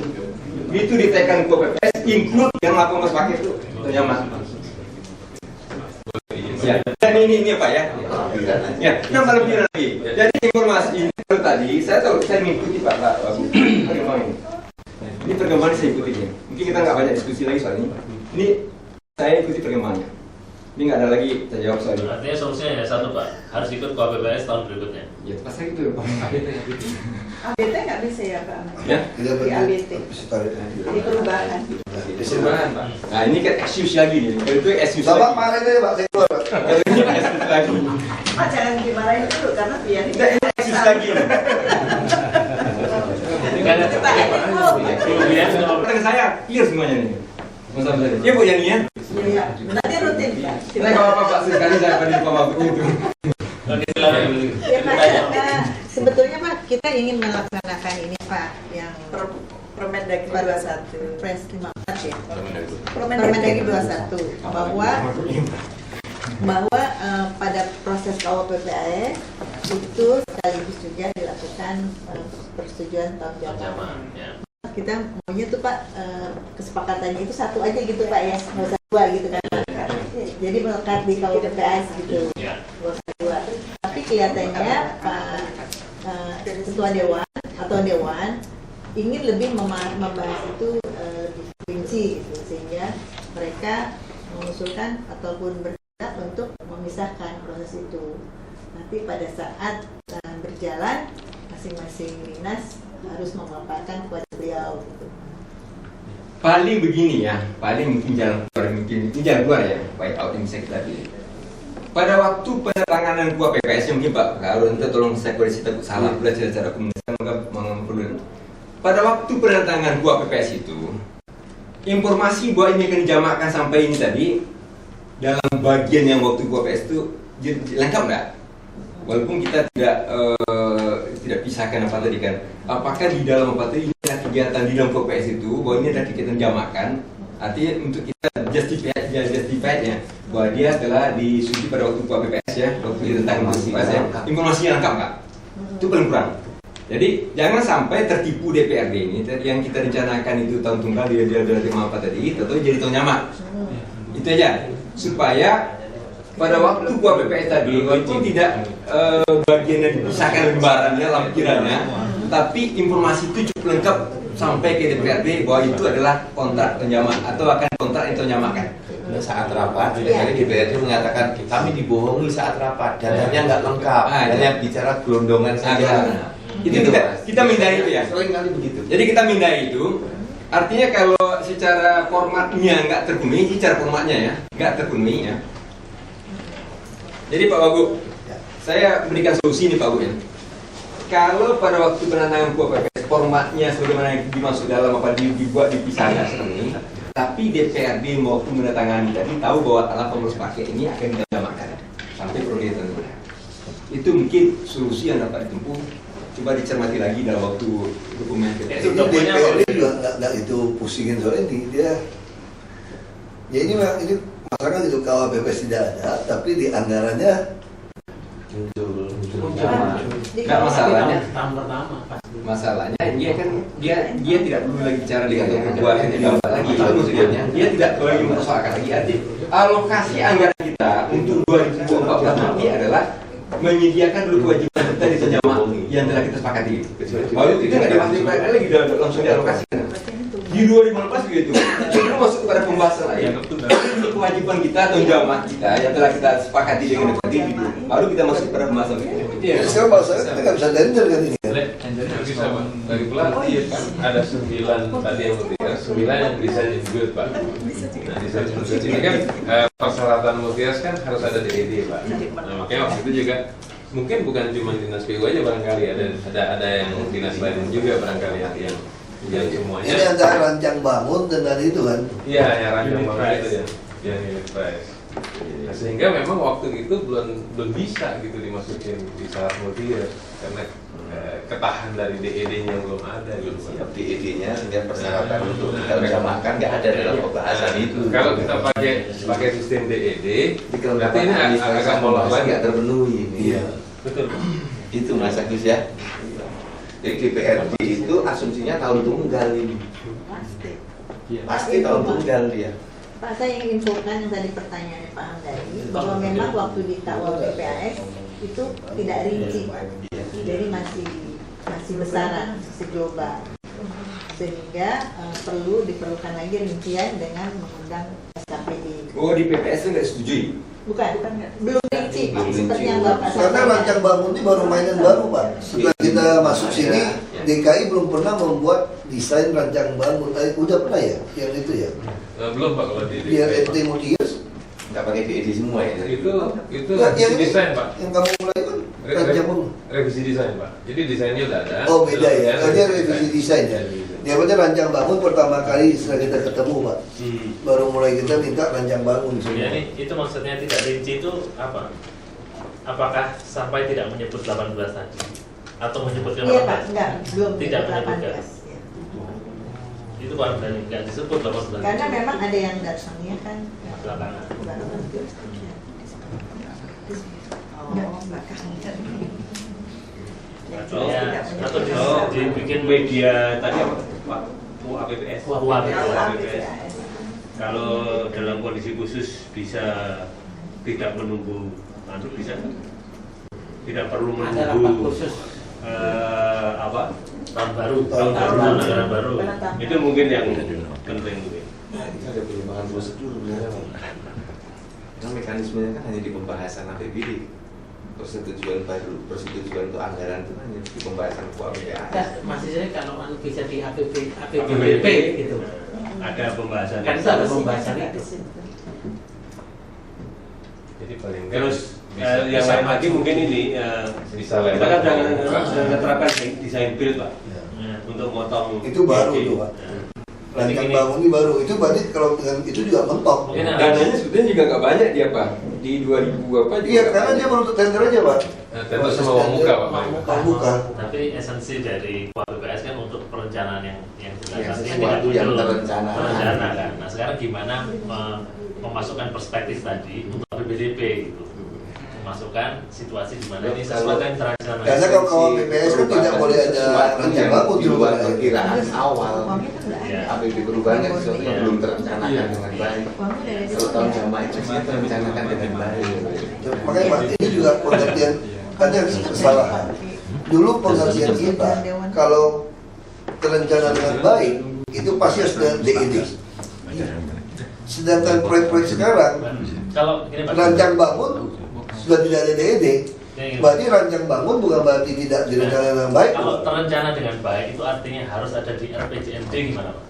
Itu ditekan KPPS, include yang 18 paket itu ternyata. Ya, dan ini Pak ya. Ya, nambah lebih lagi. Jadi informasi ini tadi saya tahu saya mengikuti Pak perkembangan ini. Ini perkembangan saya ikuti ya. Mungkin kita nggak banyak diskusi lagi soal ini. Ini saya ikuti perkembangannya. Ini nggak ada lagi saya jawab soal ini. Artinya solusinya ya satu Pak, harus ikut KPPS tahun berikutnya. Ya pasti itu Pak. ABT nggak bisa ya Pak? Ya? Tidak Di ABT. Di perubahan. Perubahan, Pak. Nah, ini kan excuse lagi nih. Kalau itu excuse Bapak lagi. kemarin aja Pak, saya keluar Pak. Kalau ini excuse lagi. Pak jangan dimarahin dulu karena biar Enggak, ini excuse lagi. Pertanyaan saya clear semuanya nih. Masalah iya Bu Yanian. Iya, nanti rutin Pak. Kita nggak apa-apa Pak, sekali saya akan info Pak itu. Oke, silakan. Ya Pak, sebetulnya Pak kita ingin melaksanakan ini Pak yang Permendagri 21. Pres 54 ya. Permendagri 21 bahwa pada proses KUPPAS itu sekaligus juga dilakukan persetujuan tahun jaman. Zaman, ya. Kita maunya tuh Pak kesepakatannya itu satu aja gitu Pak ya, nggak usah dua gitu kan. Jadi melekat di KUPPAS gitu, Ya. nggak usah dua. Tapi kelihatannya Pak Ketua Dewan atau Dewan ingin lebih membahas itu lebih rinci gitu, sehingga mereka mengusulkan ataupun bertindak untuk memisahkan proses itu. Nanti pada saat berjalan masing-masing dinas harus memaparkan kepada beliau gitu. Paling begini ya, paling mungkin jalan keluar, ini jalan keluar ya, baik out yang bisa kita pilih. Pada waktu penandatanganan KUPPAS mungkin Pak Harun, tolong saya koreksi takut salah belajar cara komunikasi mengambil. Pada waktu penandatangan KUPPAS itu, informasi bahwa ini akan dijamakkan sampai ini tadi dalam bagian yang waktu KUPPAS itu lengkap nggak? Walaupun kita tidak pisahkan apa tadi kan, apakah di dalam apa tadi ini ada kegiatan di dalam KUPPAS itu bahwa ini ada kegiatan jamakan, artinya untuk kita justified-nya bahwa dia telah disuji pada waktu KUPPAS ya, waktu tentang KUPPAS ya, informasinya lengkap nggak? Itu paling kurang. Jadi jangan sampai tertipu DPRD ini yang kita rencanakan itu tahun tunggal dia terima apa tadi, tentu jadi tahun nyamak. Itu aja supaya pada waktu KUPPAS tadi itu tidak bagian yang dipisahkan lembarannya, lampirannya, tapi informasi itu cukup lengkap sampai ke DPRD bahwa itu adalah kontrak penjamak atau akan kontrak yang ternyamakan. Saat rapat, DPRD mengatakan kami dibohongi saat rapat, datanya nggak lengkap, hanya bicara gelondongan saja. Itu kita mindai itu ya. Sering kali begitu. Jadi kita mindai itu, artinya kalau secara formatnya nggak terpenuhi, secara formatnya ya nggak terpenuhi ya. Jadi Pak Wagub, saya berikan solusi nih Pak Wagub ya. Kalau pada waktu penandatangan KUPPAS formatnya sebagaimana yang dimaksud dalam apa dibuat dipisahkan seperti ini, tapi DPRD waktu menandatangani tadi tahu bahwa alat pengurus paket ini akan dijamakan sampai periode tertentu. Itu mungkin solusi yang dapat ditempuh. Coba dicermati lagi dalam waktu dokumen Itu DPRD juga nggak itu pusingin soal ini dia. Ya ini masalah itu KUPPAS tidak ada, tapi di anggarannya Muncul. Nggak masalahnya. Tahun pertama pasti. Masalahnya dia tidak perlu lagi bicara di kantor kebuahan yang dapat lagi. Itu maksudnya dia tidak perlu lagi mempersoalkan lagi. Artinya alokasi anggaran kita untuk 2014 nanti adalah menyediakan dulu kewajiban kita di terjemah yang telah kita sepakati. Lalu itu nggak dimasukkan lagi langsung dialokasikan. Di 2015 begitu. Sebelum masuk kepada pembahasan lagi. Kewajiban kita atau jamaah kita yang telah kita sepakati dengan DPRD itu. Baru kita masuk pada pembahasan berikutnya. sekarang bahasanya kita nggak bisa tender kan ini. Bisa Pak, dari pelatih kan ada 9 tadi yang multias, 9 yang desain include Pak. Nah desain include ini kan persyaratan multias kan harus ada DED Pak. Nah makanya waktu itu juga mungkin bukan cuma dinas PU aja barangkali ada yang dinas lain juga barangkali yang semuanya. Ini antara rancang bangun dengan itu kan. Iya yang rancang bangun itu ya, yang unit price. Nah, sehingga memang waktu itu belum bisa gitu dimasukin di syarat multias karena ketahan dari DED-nya belum ada gitu. Siap DED-nya sehingga persyaratan untuk dijamakan nggak ada dalam pembahasan itu. Kalau kita pakai sistem DED, berarti ini agak molor lagi. nggak terpenuhi ini. Iya. Betul. Itu Mas Agus ya. Jadi DPRD itu asumsinya tahun tunggal ini. Pasti tahun tunggal dia. Pak, saya ingin infokan yang tadi pertanyaannya Pak Hamdani bahwa memang waktu di KUPPAS itu tidak rinci, jadi masih besaran, masih global, sehingga diperlukan lagi rincian dengan mengundang SKPD. Oh di PPS itu nggak setujui? Bukan, belum rinci, seperti yang Bapak Karena rancang bangun ini baru mainan baru Pak. Setelah kita masuk sini, DKI belum pernah membuat desain rancang bangun. Udah pernah ya? Yang itu ya? Belum Pak kalau di Biar RT Multius. Nggak pakai DED semua ya? itu Nggak, yang revisi desain Pak. Yang kamu mulai kan rancang bangun. Revisi desain Pak. Jadi desainnya udah ada. Oh beda ya? Terus Dia revisi desain ya? Dia punya rancang bangun pertama kali setelah kita ketemu Pak. Baru mulai kita minta rancang bangun semua. Jadi itu maksudnya tidak rinci itu apa? Apakah sampai tidak menyebut 18 tadi? Atau menyebutkan Iya Pak, 18? enggak, belum Tidak 18 menyebutkan. ya. Itu kan berarti nggak disebut 18. Karena memang ada yang datangnya kan Belakangan. Oh, belakangnya. Atau dibikin media tadi apa Pak? UAPPS. UAPPS. Kalau dalam kondisi khusus bisa tidak menunggu, bisa tidak perlu Ada rapat menunggu khusus. apa tahun baru, Tahun baru. anggaran baru. itu mungkin yang penting mungkin. Nah, itu ada perubahan prosedur benar Pak. Karena mekanismenya kan hanya di pembahasan APBD. Persetujuan baru, persetujuan untuk anggaran itu hanya di pembahasan KUAPPS. Masih saya kalau bisa di APBP gitu. Ada pembahasan. Kan itu ada pembahasan itu. Jadi paling terus yang lain lagi mungkin ini bisa kita kan sudah terapkan desain build Pak untuk motong Itu baru tuh Pak. Rancang bangun ini baru. Itu berarti kalau dengan itu juga mentok. Mungkin Dananya sebetulnya juga nggak banyak dia Pak. Di 2000 apa juga Iya, nggak karena banyak. dia baru untuk tender aja Pak. tentu semua uang muka Pak. Uang muka. Tapi esensi dari KUAPPS kan untuk perencanaan yang jelas. Ya, Artinya sesuatu tidak yang muncul terencana. terencana kan. Nah sekarang gimana memasukkan perspektif tadi untuk APBDP gitu. Memasukkan situasi di mana ini sesuatu yang terencana. Karena kalau KUAPPS kan tidak boleh ada sesuatu rancang yang bangun di di luar luar perkiraan awal. Ya. APBD perubahan kan sesuatu yang Iya. belum terencanakan dengan baik. Kalau tahun jamaah itu sih terencanakan dengan baik. Makanya Pak, ini juga pengertian ada kesalahan. Dulu pengertian kita kalau terencana dengan baik itu pasti harus dengan DED. Sedangkan proyek-proyek sekarang Kalau gini Pak. rancang bangun sudah tidak ada DED. Berarti rancang bangun bukan berarti tidak direncanakan dengan baik. Kalau terencana dengan baik itu artinya harus ada di RPJMD gimana Pak?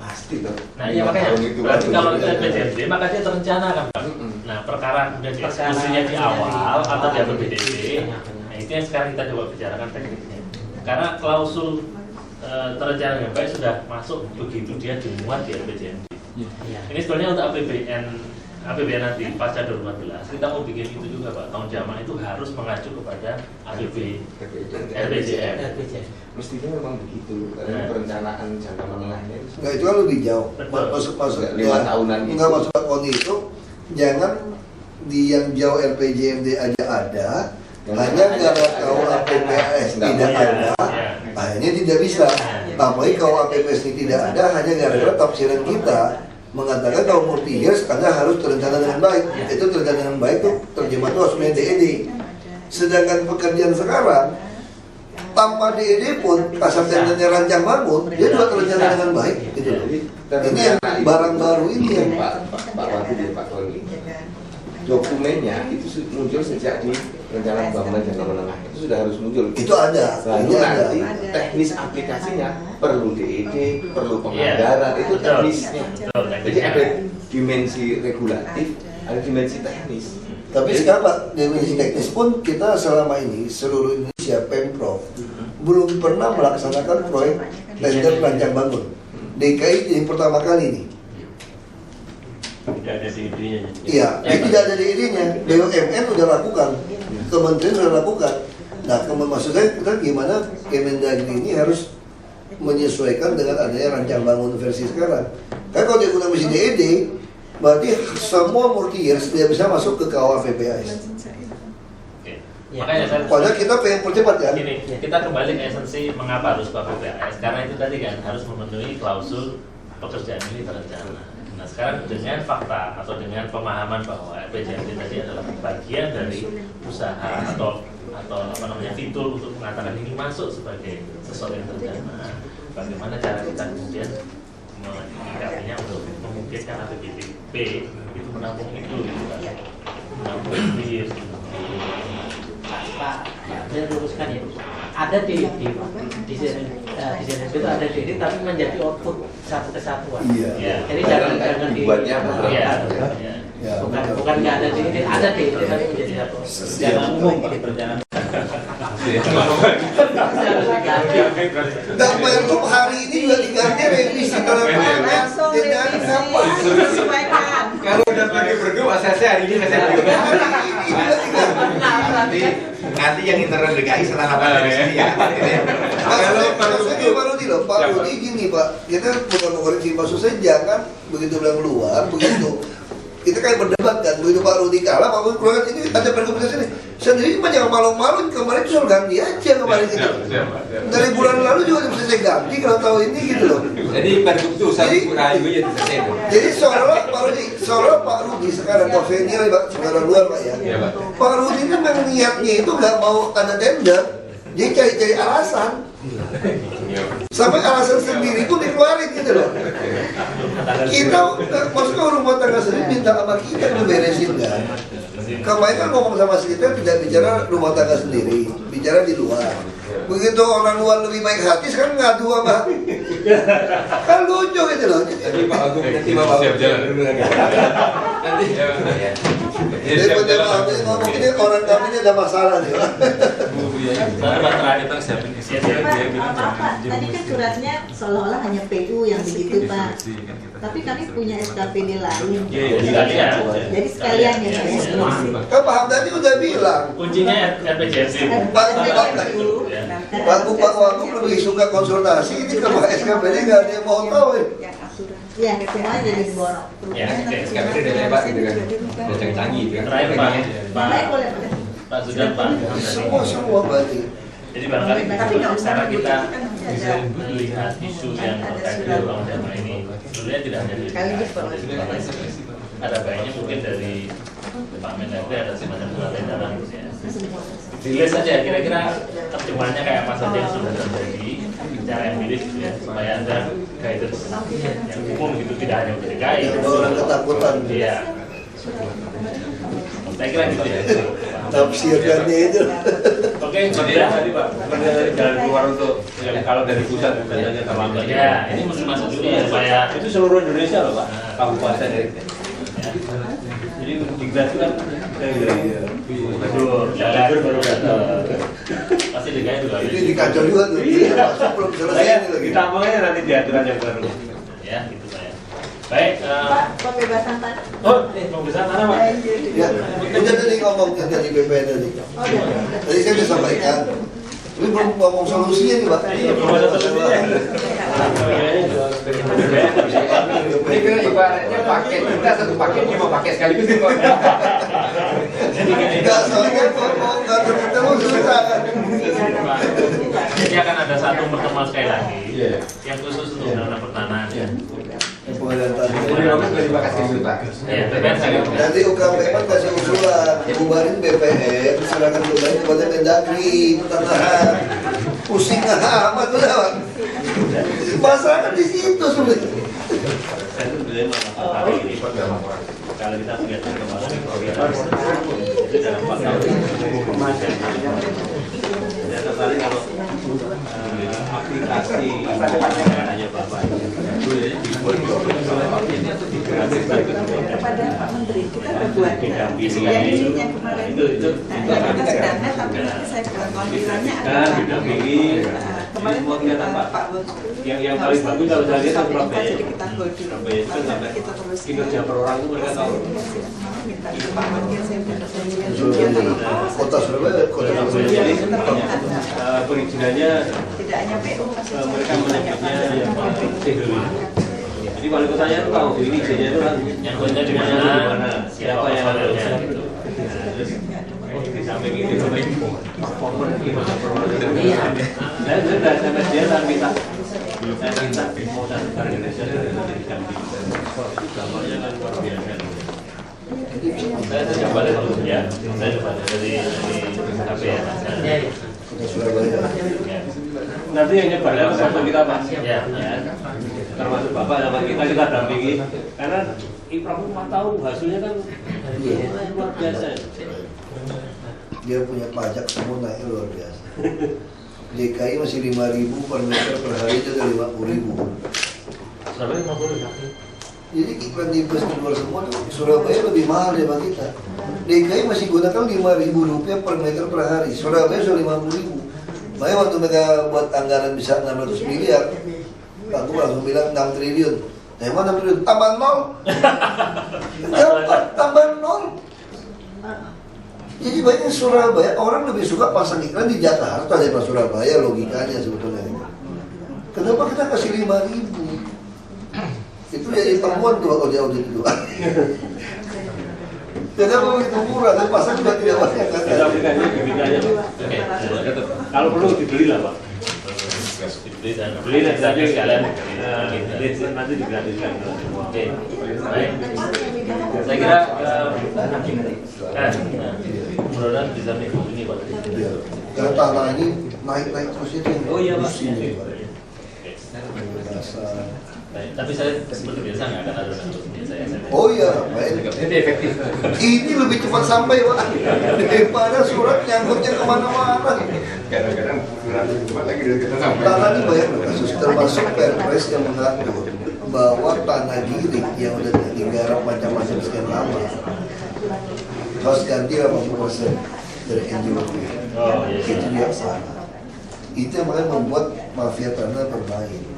Pasti dong. Nah iya makanya berarti kalau di RPJMD maka dia terencana kan Pak? Nah perkara kemudian dieksekusinya di awal atau di APBDP, nah itu yang sekarang kita coba bicarakan tekniknya. Karena klausul terencana dengan baik sudah masuk begitu dia dimuat di RPJMD. Ini sebenarnya untuk APBN nanti pasca 2014 kita mau bikin itu juga Pak. Tahun jamaah itu harus mengacu kepada RPJM. Mestinya memang begitu karena perencanaan jangka menengahnya itu Enggak, itu kan lebih jauh. Betul. Masuk 5 tahunan itu. Enggak masuk koni itu jangan di yang jauh RPJMD aja ada, hanya gara KUAPPS tidak ada, akhirnya tidak bisa. Apalagi KUAPPS ini tidak ada, hanya gara-gara tafsiran kita mengatakan kalau multi years Anda harus terencana dengan baik. Itu terencana dengan baik itu terjemah itu harus punya DED. Sedangkan pekerjaan sekarang tanpa DED pun kasar tendernya rancang bangun dia juga terencana dengan baik. Gitu. Ini yang barang baru ini yang Pak Wati dan Pak Tony. Dokumennya itu muncul sejak di rencana pembangunan jangka menengah itu sudah harus muncul. itu ada. Lalu Ini ada. nanti teknis aplikasinya perlu DED, perlu penganggaran, itu teknisnya. Jadi ada dimensi regulatif, ada dimensi teknis. Tapi sekarang Pak, dimensi teknis pun kita selama ini seluruh Indonesia Pemprov belum pernah melaksanakan proyek tender rancang bangun. DKI yang pertama kali ini. Tidak ada DED-nya. Iya, tidak ada DED-nya. BUMN sudah lakukan, kementerian sudah lakukan. Nah, maksudnya kita gimana Kemendagri ini harus menyesuaikan dengan adanya rancang bangun versi sekarang. Karena kalau dia guna mesin DED, berarti semua multi years dia bisa masuk ke KUAPPS. Makanya saya Padahal kita pengen percepat kan? Gini, kita kembali ke esensi mengapa harus KUAPPS. Karena itu tadi kan harus memenuhi klausul pekerjaan ini terencana. Nah sekarang dengan fakta atau dengan pemahaman bahwa RPJMD tadi adalah bagian dari usaha atau apa namanya fitur untuk mengatakan ini masuk sebagai sesuatu yang terencana. Bagaimana cara kita kemudian menyikapinya untuk memungkinkan APBDP itu menampung itu, gitu kan? Menampung itu. Pak, saya luruskan ya. Ada DED, Pak. desain itu ada DD tapi menjadi output satu kesatuan. Iya. Jadi jangan dibuatnya apa? Iya. Ya, bukan nggak ada DD, ada DD tapi menjadi satu. Jangan umum Pak perjalanan. Dan Pergub hari ini juga diganti revisi kalau Langsung revisi, disesuaikan. Kalau udah pakai berdua, ACC hari ini ACC berdua. Nanti yang internal DKI setelah apa dari sini ya. Maksudnya Pak Rudi loh, Pak Rudi gini Pak, kita bukan mengoreksi, maksud saya jangan begitu bilang keluar, begitu kita kan berdebat kan, begitu Pak Rudi kalah, Pak Rudi keluar ini ada pergub sini sendiri mah jangan malu-malu, kemarin itu suruh ganti aja kemarin gitu. Dari bulan lalu juga bisa saya ganti kalau tahu ini gitu loh. Jadi pergub itu satu rayu aja selesai. Jadi seolah Pak Rudi, seolah Pak Rudi sekarang Pak Fenir, Pak saudara luar Pak ya. Pak Rudi itu memang niatnya itu nggak mau ada tender, dia cari-cari alasan. Sampai alasan sendiri pun dikeluarin gitu loh. Kita, maksudnya rumah tangga sendiri minta sama kita ngeberesin kan. Kemarin kan ngomong sama kita tidak bicara rumah tangga sendiri, bicara di luar. Begitu orang luar lebih baik hati, sekarang ngadu sama kan lucu gitu loh. Tapi Pak Agung nanti Bapak jalan dulu lagi. Nanti Jadi ngomong ini orang kami ini ada masalah nih. Pak, tadi kan suratnya seolah-olah hanya PU yang begitu Pak. Tapi kami punya SKPD lain. Jadi sekalian ya Pak. Kan Pak Hamdani udah bilang, Kuncinya RPJMD. Pak Wagub lebih suka konsultasi, ini kalau SKPD nggak ada yang mau tahu. Ya, semua jadi borok. Ya, SKPD udah hebat gitu kan. Udah canggih gitu kan. Terakhir Pak, Baik boleh Pak. Pak Zudan Pak. Semua berarti. Jadi barangkali Tapi nggak usah cara kita ada melihat isu yang terkait dengan ulama ini, sebenarnya tidak hanya dari ada baiknya mungkin dari Pak Mendagri ada semacam surat edaran ya. Dilihat saja kira-kira terjemahannya kayak apa saja yang sudah terjadi, cara yang pilih gitu ya, supaya ada guidance yang umum gitu, tidak hanya untuk DKI. Orang ketakutan. Iya. Saya kira gitu ya. Tafsirkannya itu. Oke, Sebenarnya tadi Pak, sebenarnya dari jalan keluar untuk yang kalau dari pusat biasanya terlambat. Ya, ini mesti masuk dulu ya supaya Itu seluruh Indonesia loh Pak, kabupaten ya. Jadi migrasi kan betul, ya baru datang. Pasti DKI juga. Itu dikacau juga tuh. Masuk belum selesai Saya ini lagi. ditambahnya nanti di aturan yang baru. Ya, gitu saya. Baik. Pak, pembebasan tanah. Oh, pembebasan tanah Pak. Ya, kita tadi ngomong tadi BPN tadi. Tadi saya sudah sampaikan. Tapi belum ngomong solusinya nih Pak. Belum ada solusinya. Ini kan ibaratnya paket kita satu paket cuma pakai sekaligus kok. Enggak, soalnya kalau nggak ketemu susah kan. Jadi akan ada satu pertemuan sekali lagi yang khusus untuk undang-undang pertanahan ya. Jadi Bapak sudah dibahas dulu Pak. Ya, BPN saya kira. Nanti UKPM kasih usulan, bubarin BPN, serahkan kembali kepada Mendagri, pertanahan. Pusing amat udah Pak. Masalah kan di situ sebenarnya. Saya itu sebenarnya masalah hari ini kalau kita melihat perkembangan itu dalam 4 tahun saya tertarik kalau aplikasi hanya Bapak dibuat kepada Pak Menteri kita berbuat yang ininya kemarin itu kita sedangkan tapi nanti saya buat lampirannya adalah kemarin Pak Bos yang paling bagus kalau saya lihat jadi Surabaya. kita hold dulu Surabaya itu sampai kita terus kinerja per orang itu mereka tahu. minta Pak Menteri saya minta janjian Kota Surabaya, kota Jadi Surabaya. perizinannya tidak hanya PU mereka menyebutnya yang teknologi. Jadi wali kotanya itu tahu ini izinnya itu kan yang punya di mana, siapa yang harus gitu. di samping itu performer gimana performer. Dan sudah sampai dia saya minta mau datang ke Indonesia dari Jambi. Itu gambarnya kan luar biasa. Saya coba lihat dulu ya. Saya coba lihat dari HP ya. Surabaya. Nanti yang nyebarnya sama kita Pak. Ya. Termasuk Bapak sama kita dampingi. Karena Ipraf 4 tahun hasilnya kan luar biasa. Dia punya pajak semua naik luar biasa. DKI masih 5.000 per meter per hari, itu udah 50.000. Surabaya 50 Jadi iklan di bus di luar semua tuh Surabaya lebih mahal daripada kita. DKI masih gunakan 5.000 rupiah per meter per hari. Surabaya sudah 50.000. Makanya waktu mereka buat anggaran bisa 600 miliar, aku langsung bilang 6 triliun. Nah, mana 6 triliun? Tambah 0. Gampang, tambah 0. Jadi banyak Surabaya, orang lebih suka pasang iklan di Jakarta daripada Surabaya, logikanya sebetulnya. Kenapa kita kasih 5.000? Itu jadi temuan tuh audit itu. Kenapa begitu murah? Dan pasang juga tidak banyak kan? Ada aplikasinya gini aja. Kalau perlu dibeli lah Pak. dibeli dan Beli dan nanti sekalian nanti digratiskan semua. Oke, baik. Saya kira mudah-mudahan bisa mengikuti ini Pak. Iya. Karena tanah ini naik-naik terus itu. Oh iya, Pak. Sini, Pak. Baik, tapi saya seperti biasa nggak akan ada biasa. Oh iya, baik. Itu efektif. Ini lebih cepat sampai Pak daripada surat nyangkutnya kemana-mana. Kadang-kadang surat cepat lagi dari kita sampai. Tanah ini banyak kasus, termasuk Perpres yang mengatur bahwa tanah giring yang udah digarap macam-macam sekian lama harus ganti 80% dari NGO. Oh iya. Itu dia salah. Itu yang makanya membuat mafia tanah bermain.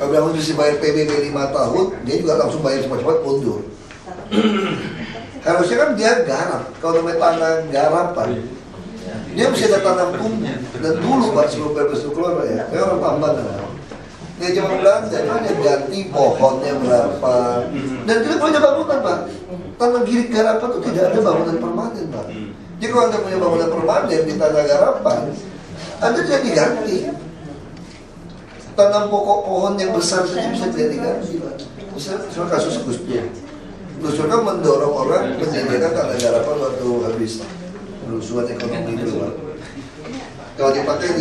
Kalau bilang mesti bayar PBB 5 tahun, dia juga langsung bayar cepat-cepat mundur. Harusnya kan dia garap. Kalau namanya tanah garapan, dia mesti ada tanam tumbuh. Dan dulu Pak, sebelum Perpres itu keluar Pak ya, kayak orang tambahan kan. Dia cuma bilang, jangan dia ganti pohonnya berapa. Dan tidak punya bangunan Pak. Tanah giring garapan itu tidak ada bangunan permanen Pak. Jadi kalau Anda punya bangunan permanen di tanah garapan, Anda tidak diganti. Tanam pokok pohon yang besar saja bisa tidak diganti Pak. Misalnya kasus Gus Dur. Gus Dur kan mendorong orang menyediakan tanah garapan waktu habis kerusuhan ekonomi dulu Pak. Kalau dipakai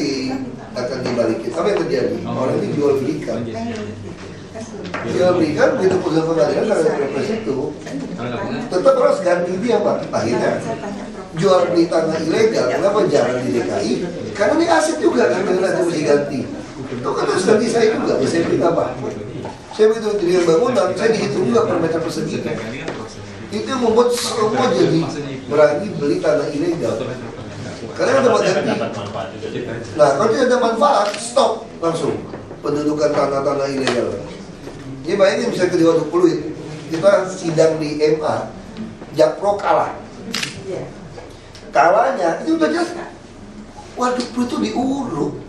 akan dibalikin. Apa yang terjadi? Orang ini jual belikan. Jual belikan begitu putusan pengadilan terhadap Perpres itu, tetap harus ganti dia Pak. Akhirnya jual beli tanah ilegal. Kenapa jangan di DKI? Karena ini aset juga kan nanti mesti ganti. Itu kan harus ganti saya juga. Saya beli apa? Saya begitu dirikan bangunan, saya dihitung juga per meter persegi. Itu yang membuat semua jadi berani beli tanah ilegal. Karena ada ganti. Nah, kalau tidak ada manfaat, stop langsung pendudukan tanah-tanah ilegal. Ini bayangin misalnya ke Waduk Pluit, kita sidang di MA, Jakpro kalah. Kalahnya itu udah jelas. Waduk Pluit itu diuruk.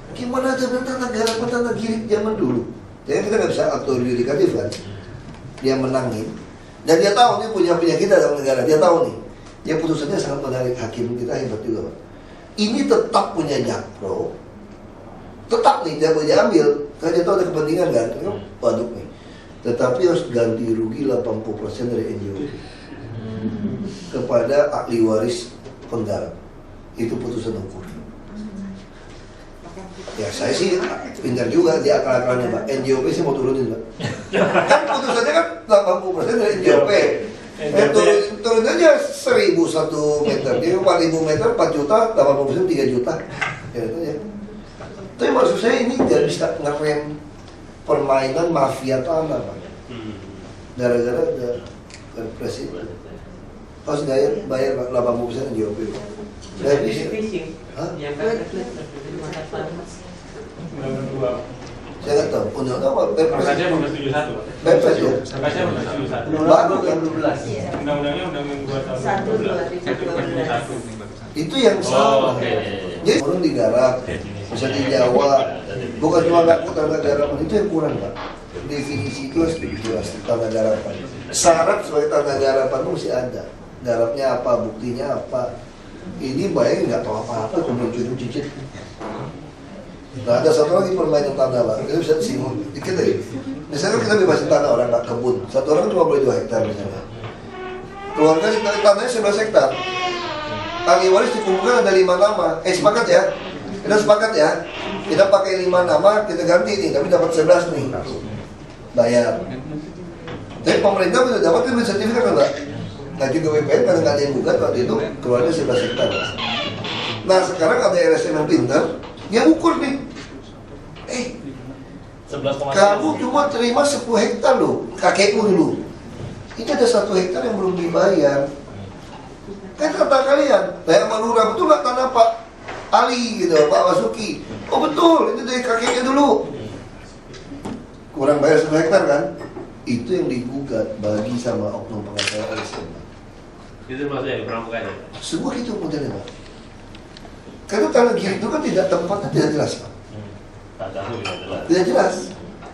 Gimana aja tanah garapan tanah giring zaman dulu. Jadi kita nggak bisa atur yudikatif kan. Dia menangin. Dan dia tahu nih punya kita dalam negara. Dia tahu nih. Dia putusannya sangat menarik, hakim kita hebat juga Pak. Ini tetap punya Jakpro. Tetap nih dia boleh diambil. Karena dia tahu ada kepentingan kan. Waduk nih. Tetapi harus ganti rugi 80% dari NGO kepada ahli waris penggarap. Itu putusan hukum. Ya saya sih pintar juga di akal-akalannya Pak. NJOP sih mau turunin Pak. Kan putusannya kan 80% dari NJOP. Turun aja 1.000 1 meter. Jadi 4.000 meter 4 juta, 80% 3 juta. Ya itu ya. Tapi maksud saya ini nggak bisa ngerem permainan mafia tanah Pak. Gara-gara ada Perpres itu. Pas bayar Pak 80% NJOP. Nggak bisa. Hah? Saya nggak tahu. Undang-undang apa? Perpres Undang-Undang 71. Perpres ya? Perpres Undang-Undang 71. Baru kan? Undang-undangnya Undang-Undang 2 tahun 2021. Itu yang salah. Jadi orang digarap, misalnya di Jawa, bukan cuma nggak tanah garapan, itu yang kurang Pak. Definisi itu harus jelas tanah garapan. Syarat sebagai tanah garapan itu mesti ada. Garapnya apa, buktinya apa. Ini bayangin nggak tahu apa-apa, kemudian cicit. Nah ada satu lagi permainan tanah Pak, kita bisa singgung dikit lagi. Misalnya kita bebasin tanah orang nggak kebun, satu orang cuma boleh 2 hektar misalnya. Keluarga tanahnya 11 hektar. Ahli waris dikumpulkan ada 5 nama. Sepakat ya? Kita sepakat ya? Kita pakai 5 nama, kita ganti nih, tapi dapat 11 nih. Bayar. Tapi pemerintah sudah dapat kan sertifikat kan Pak? Ngaji ke WPN karena nggak ada yang gugat waktu itu keluarnya 11 hektar. Nah sekarang ada LSM yang pintar, Dia ukur nih, 11,1. kamu cuma terima 10 hektar loh, kakekmu dulu. Ini ada 1 hektar yang belum dibayar. Kan kata kalian, kayak Malura betul nggak tanah Pak Ali gitu, Pak Basuki. Oh betul, itu dari kakeknya dulu. Kurang bayar 1 hektar kan? Itu yang digugat bagi sama oknum pengacara LSM. Itu maksudnya peramukannya. Semua itu modelnya Pak. Karena tanah giri itu kan tidak tempatnya tidak jelas Pak. Tak tahu tidak jelas. Tidak jelas,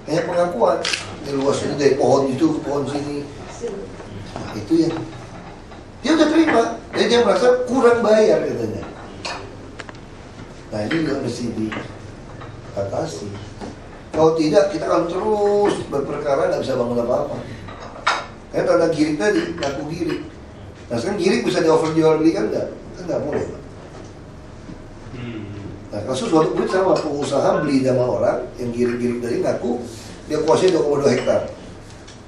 hanya pengakuan. Ini luas ini dari pohon itu ke pohon sini. Nah, itu yang dia udah terima, jadi dia merasa kurang bayar katanya. Nah ini juga mesti diatasi. Kalau tidak kita akan terus berperkara, nggak bisa bangun apa-apa. Karena tanah girik tadi ngaku girik. Nah sekarang girik bisa jual beli kan nggak boleh Pak. Nah kasus waktu itu sama pengusaha beli sama orang yang girik-girik tadi ngaku dia kuasai 2,2 hektar.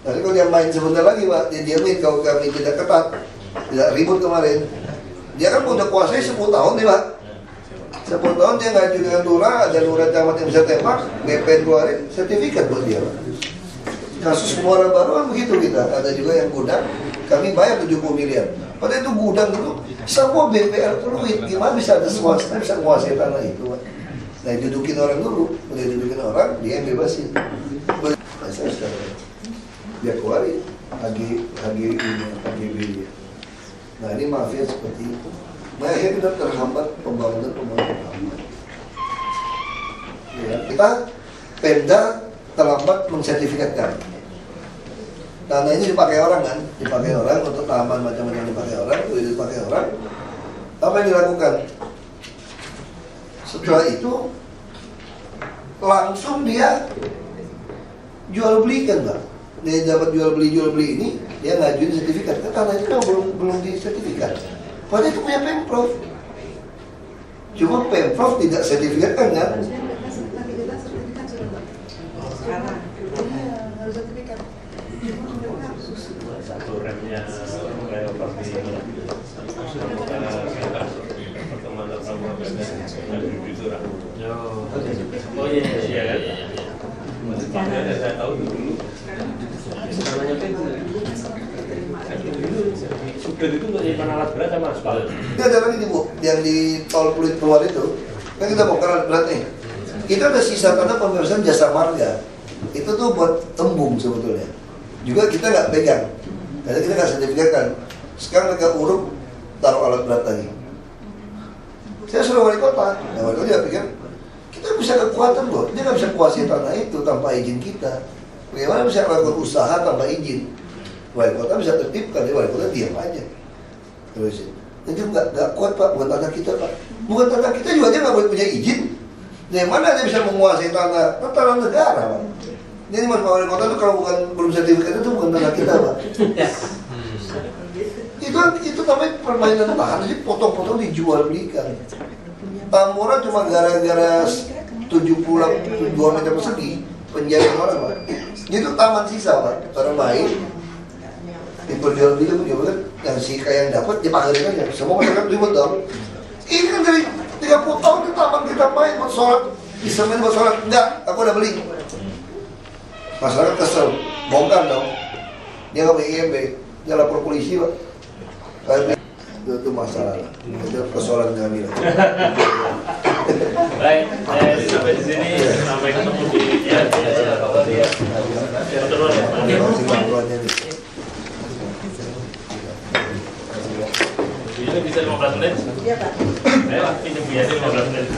Nanti kalau dia main sebentar lagi Pak, dia diamin kalau kami tidak ketat, tidak ribut kemarin. Dia kan udah kuasai 10 tahun nih Pak. 10 tahun dia ngajuin dengan lurah, ada lurah camat yang bisa tembak, BPN keluarin sertifikat buat dia Pak. Kasus Muara Baru kan begitu kita, ada juga yang gudang, kami bayar 70 miliar. Padahal itu gudang itu semua BPR fluid, gimana bisa ada swasta bisa menguasai tanah itu Pak. Nah dudukin orang dulu, udah dudukin orang, dia yang bebasin. Nah saya sekarang dia keluarin HGB. Nah ini mafia seperti itu. Nah akhirnya kita terhambat pembangunan. Ya, kita Pemda terlambat mensertifikatkan. Tanah ini dipakai orang kan, dipakai orang untuk taman macam-macam dipakai orang, udah dipakai orang. Apa yang dilakukan? Setelah itu langsung dia jual belikan Pak. Dia dapat jual beli ini, dia ngajuin sertifikat. Kan tanah itu kan belum disertifikat. Padahal itu punya Pemprov. Cuma Pemprov tidak sertifikatkan kan? Satu remnya flyover di pertemuan Pramuka ada di Surah. Oh iya kan? Makanya saya tahu dulu. Namanya Sudah itu untuk nyimpan alat berat sama aspal. Ini ada lagi nih Bu, yang di tol Pluit keluar itu, kan kita bongkar alat berat nih. Kita ada sisa tanah pembebasan jasa marga. Itu tuh buat tembung sebetulnya. Juga kita nggak pegang, karena kita nggak sertifikatkan. Sekarang mereka uruk taruh alat berat lagi. Saya suruh wali kota, nah wali kota juga pikir kita bisa kekuatan loh, dia nggak bisa kuasai tanah itu tanpa izin kita. Bagaimana bisa melakukan usaha tanpa izin? Wali kota bisa tertibkan, jadi wali kota diam aja. Terus itu nggak kuat Pak, bukan tanah kita Pak. Bukan tanah kita juga dia nggak boleh punya izin. Dari mana dia bisa menguasai tanah? Kan tanah negara Pak. Jadi mas Pak Wali Kota itu kalau belum sertifikat itu bukan tanah kita Pak. Itu namanya permainan tanah, jadi potong-potong dijual belikan. Tambora cuma gara-gara 72 meter persegi penjara orang Pak. Itu taman sisa Pak, orang main diperjualbelikan yang si kaya yang dapat dipakai aja. Semua masyarakat ribut dong. Ini kan dari 30 tahun itu taman kita main buat sholat, disemen buat sholat. Enggak, aku udah beli. Masyarakat kesel, bongkar dong. Dia nggak punya IMB, dia lapor polisi Pak. Itu masalah, itu persoalan kami lah. Baik, sampai di sini, sampai ketemu di Ini bisa 15 menit? Iya Pak. Ayo, pinjam biasa 15 menit.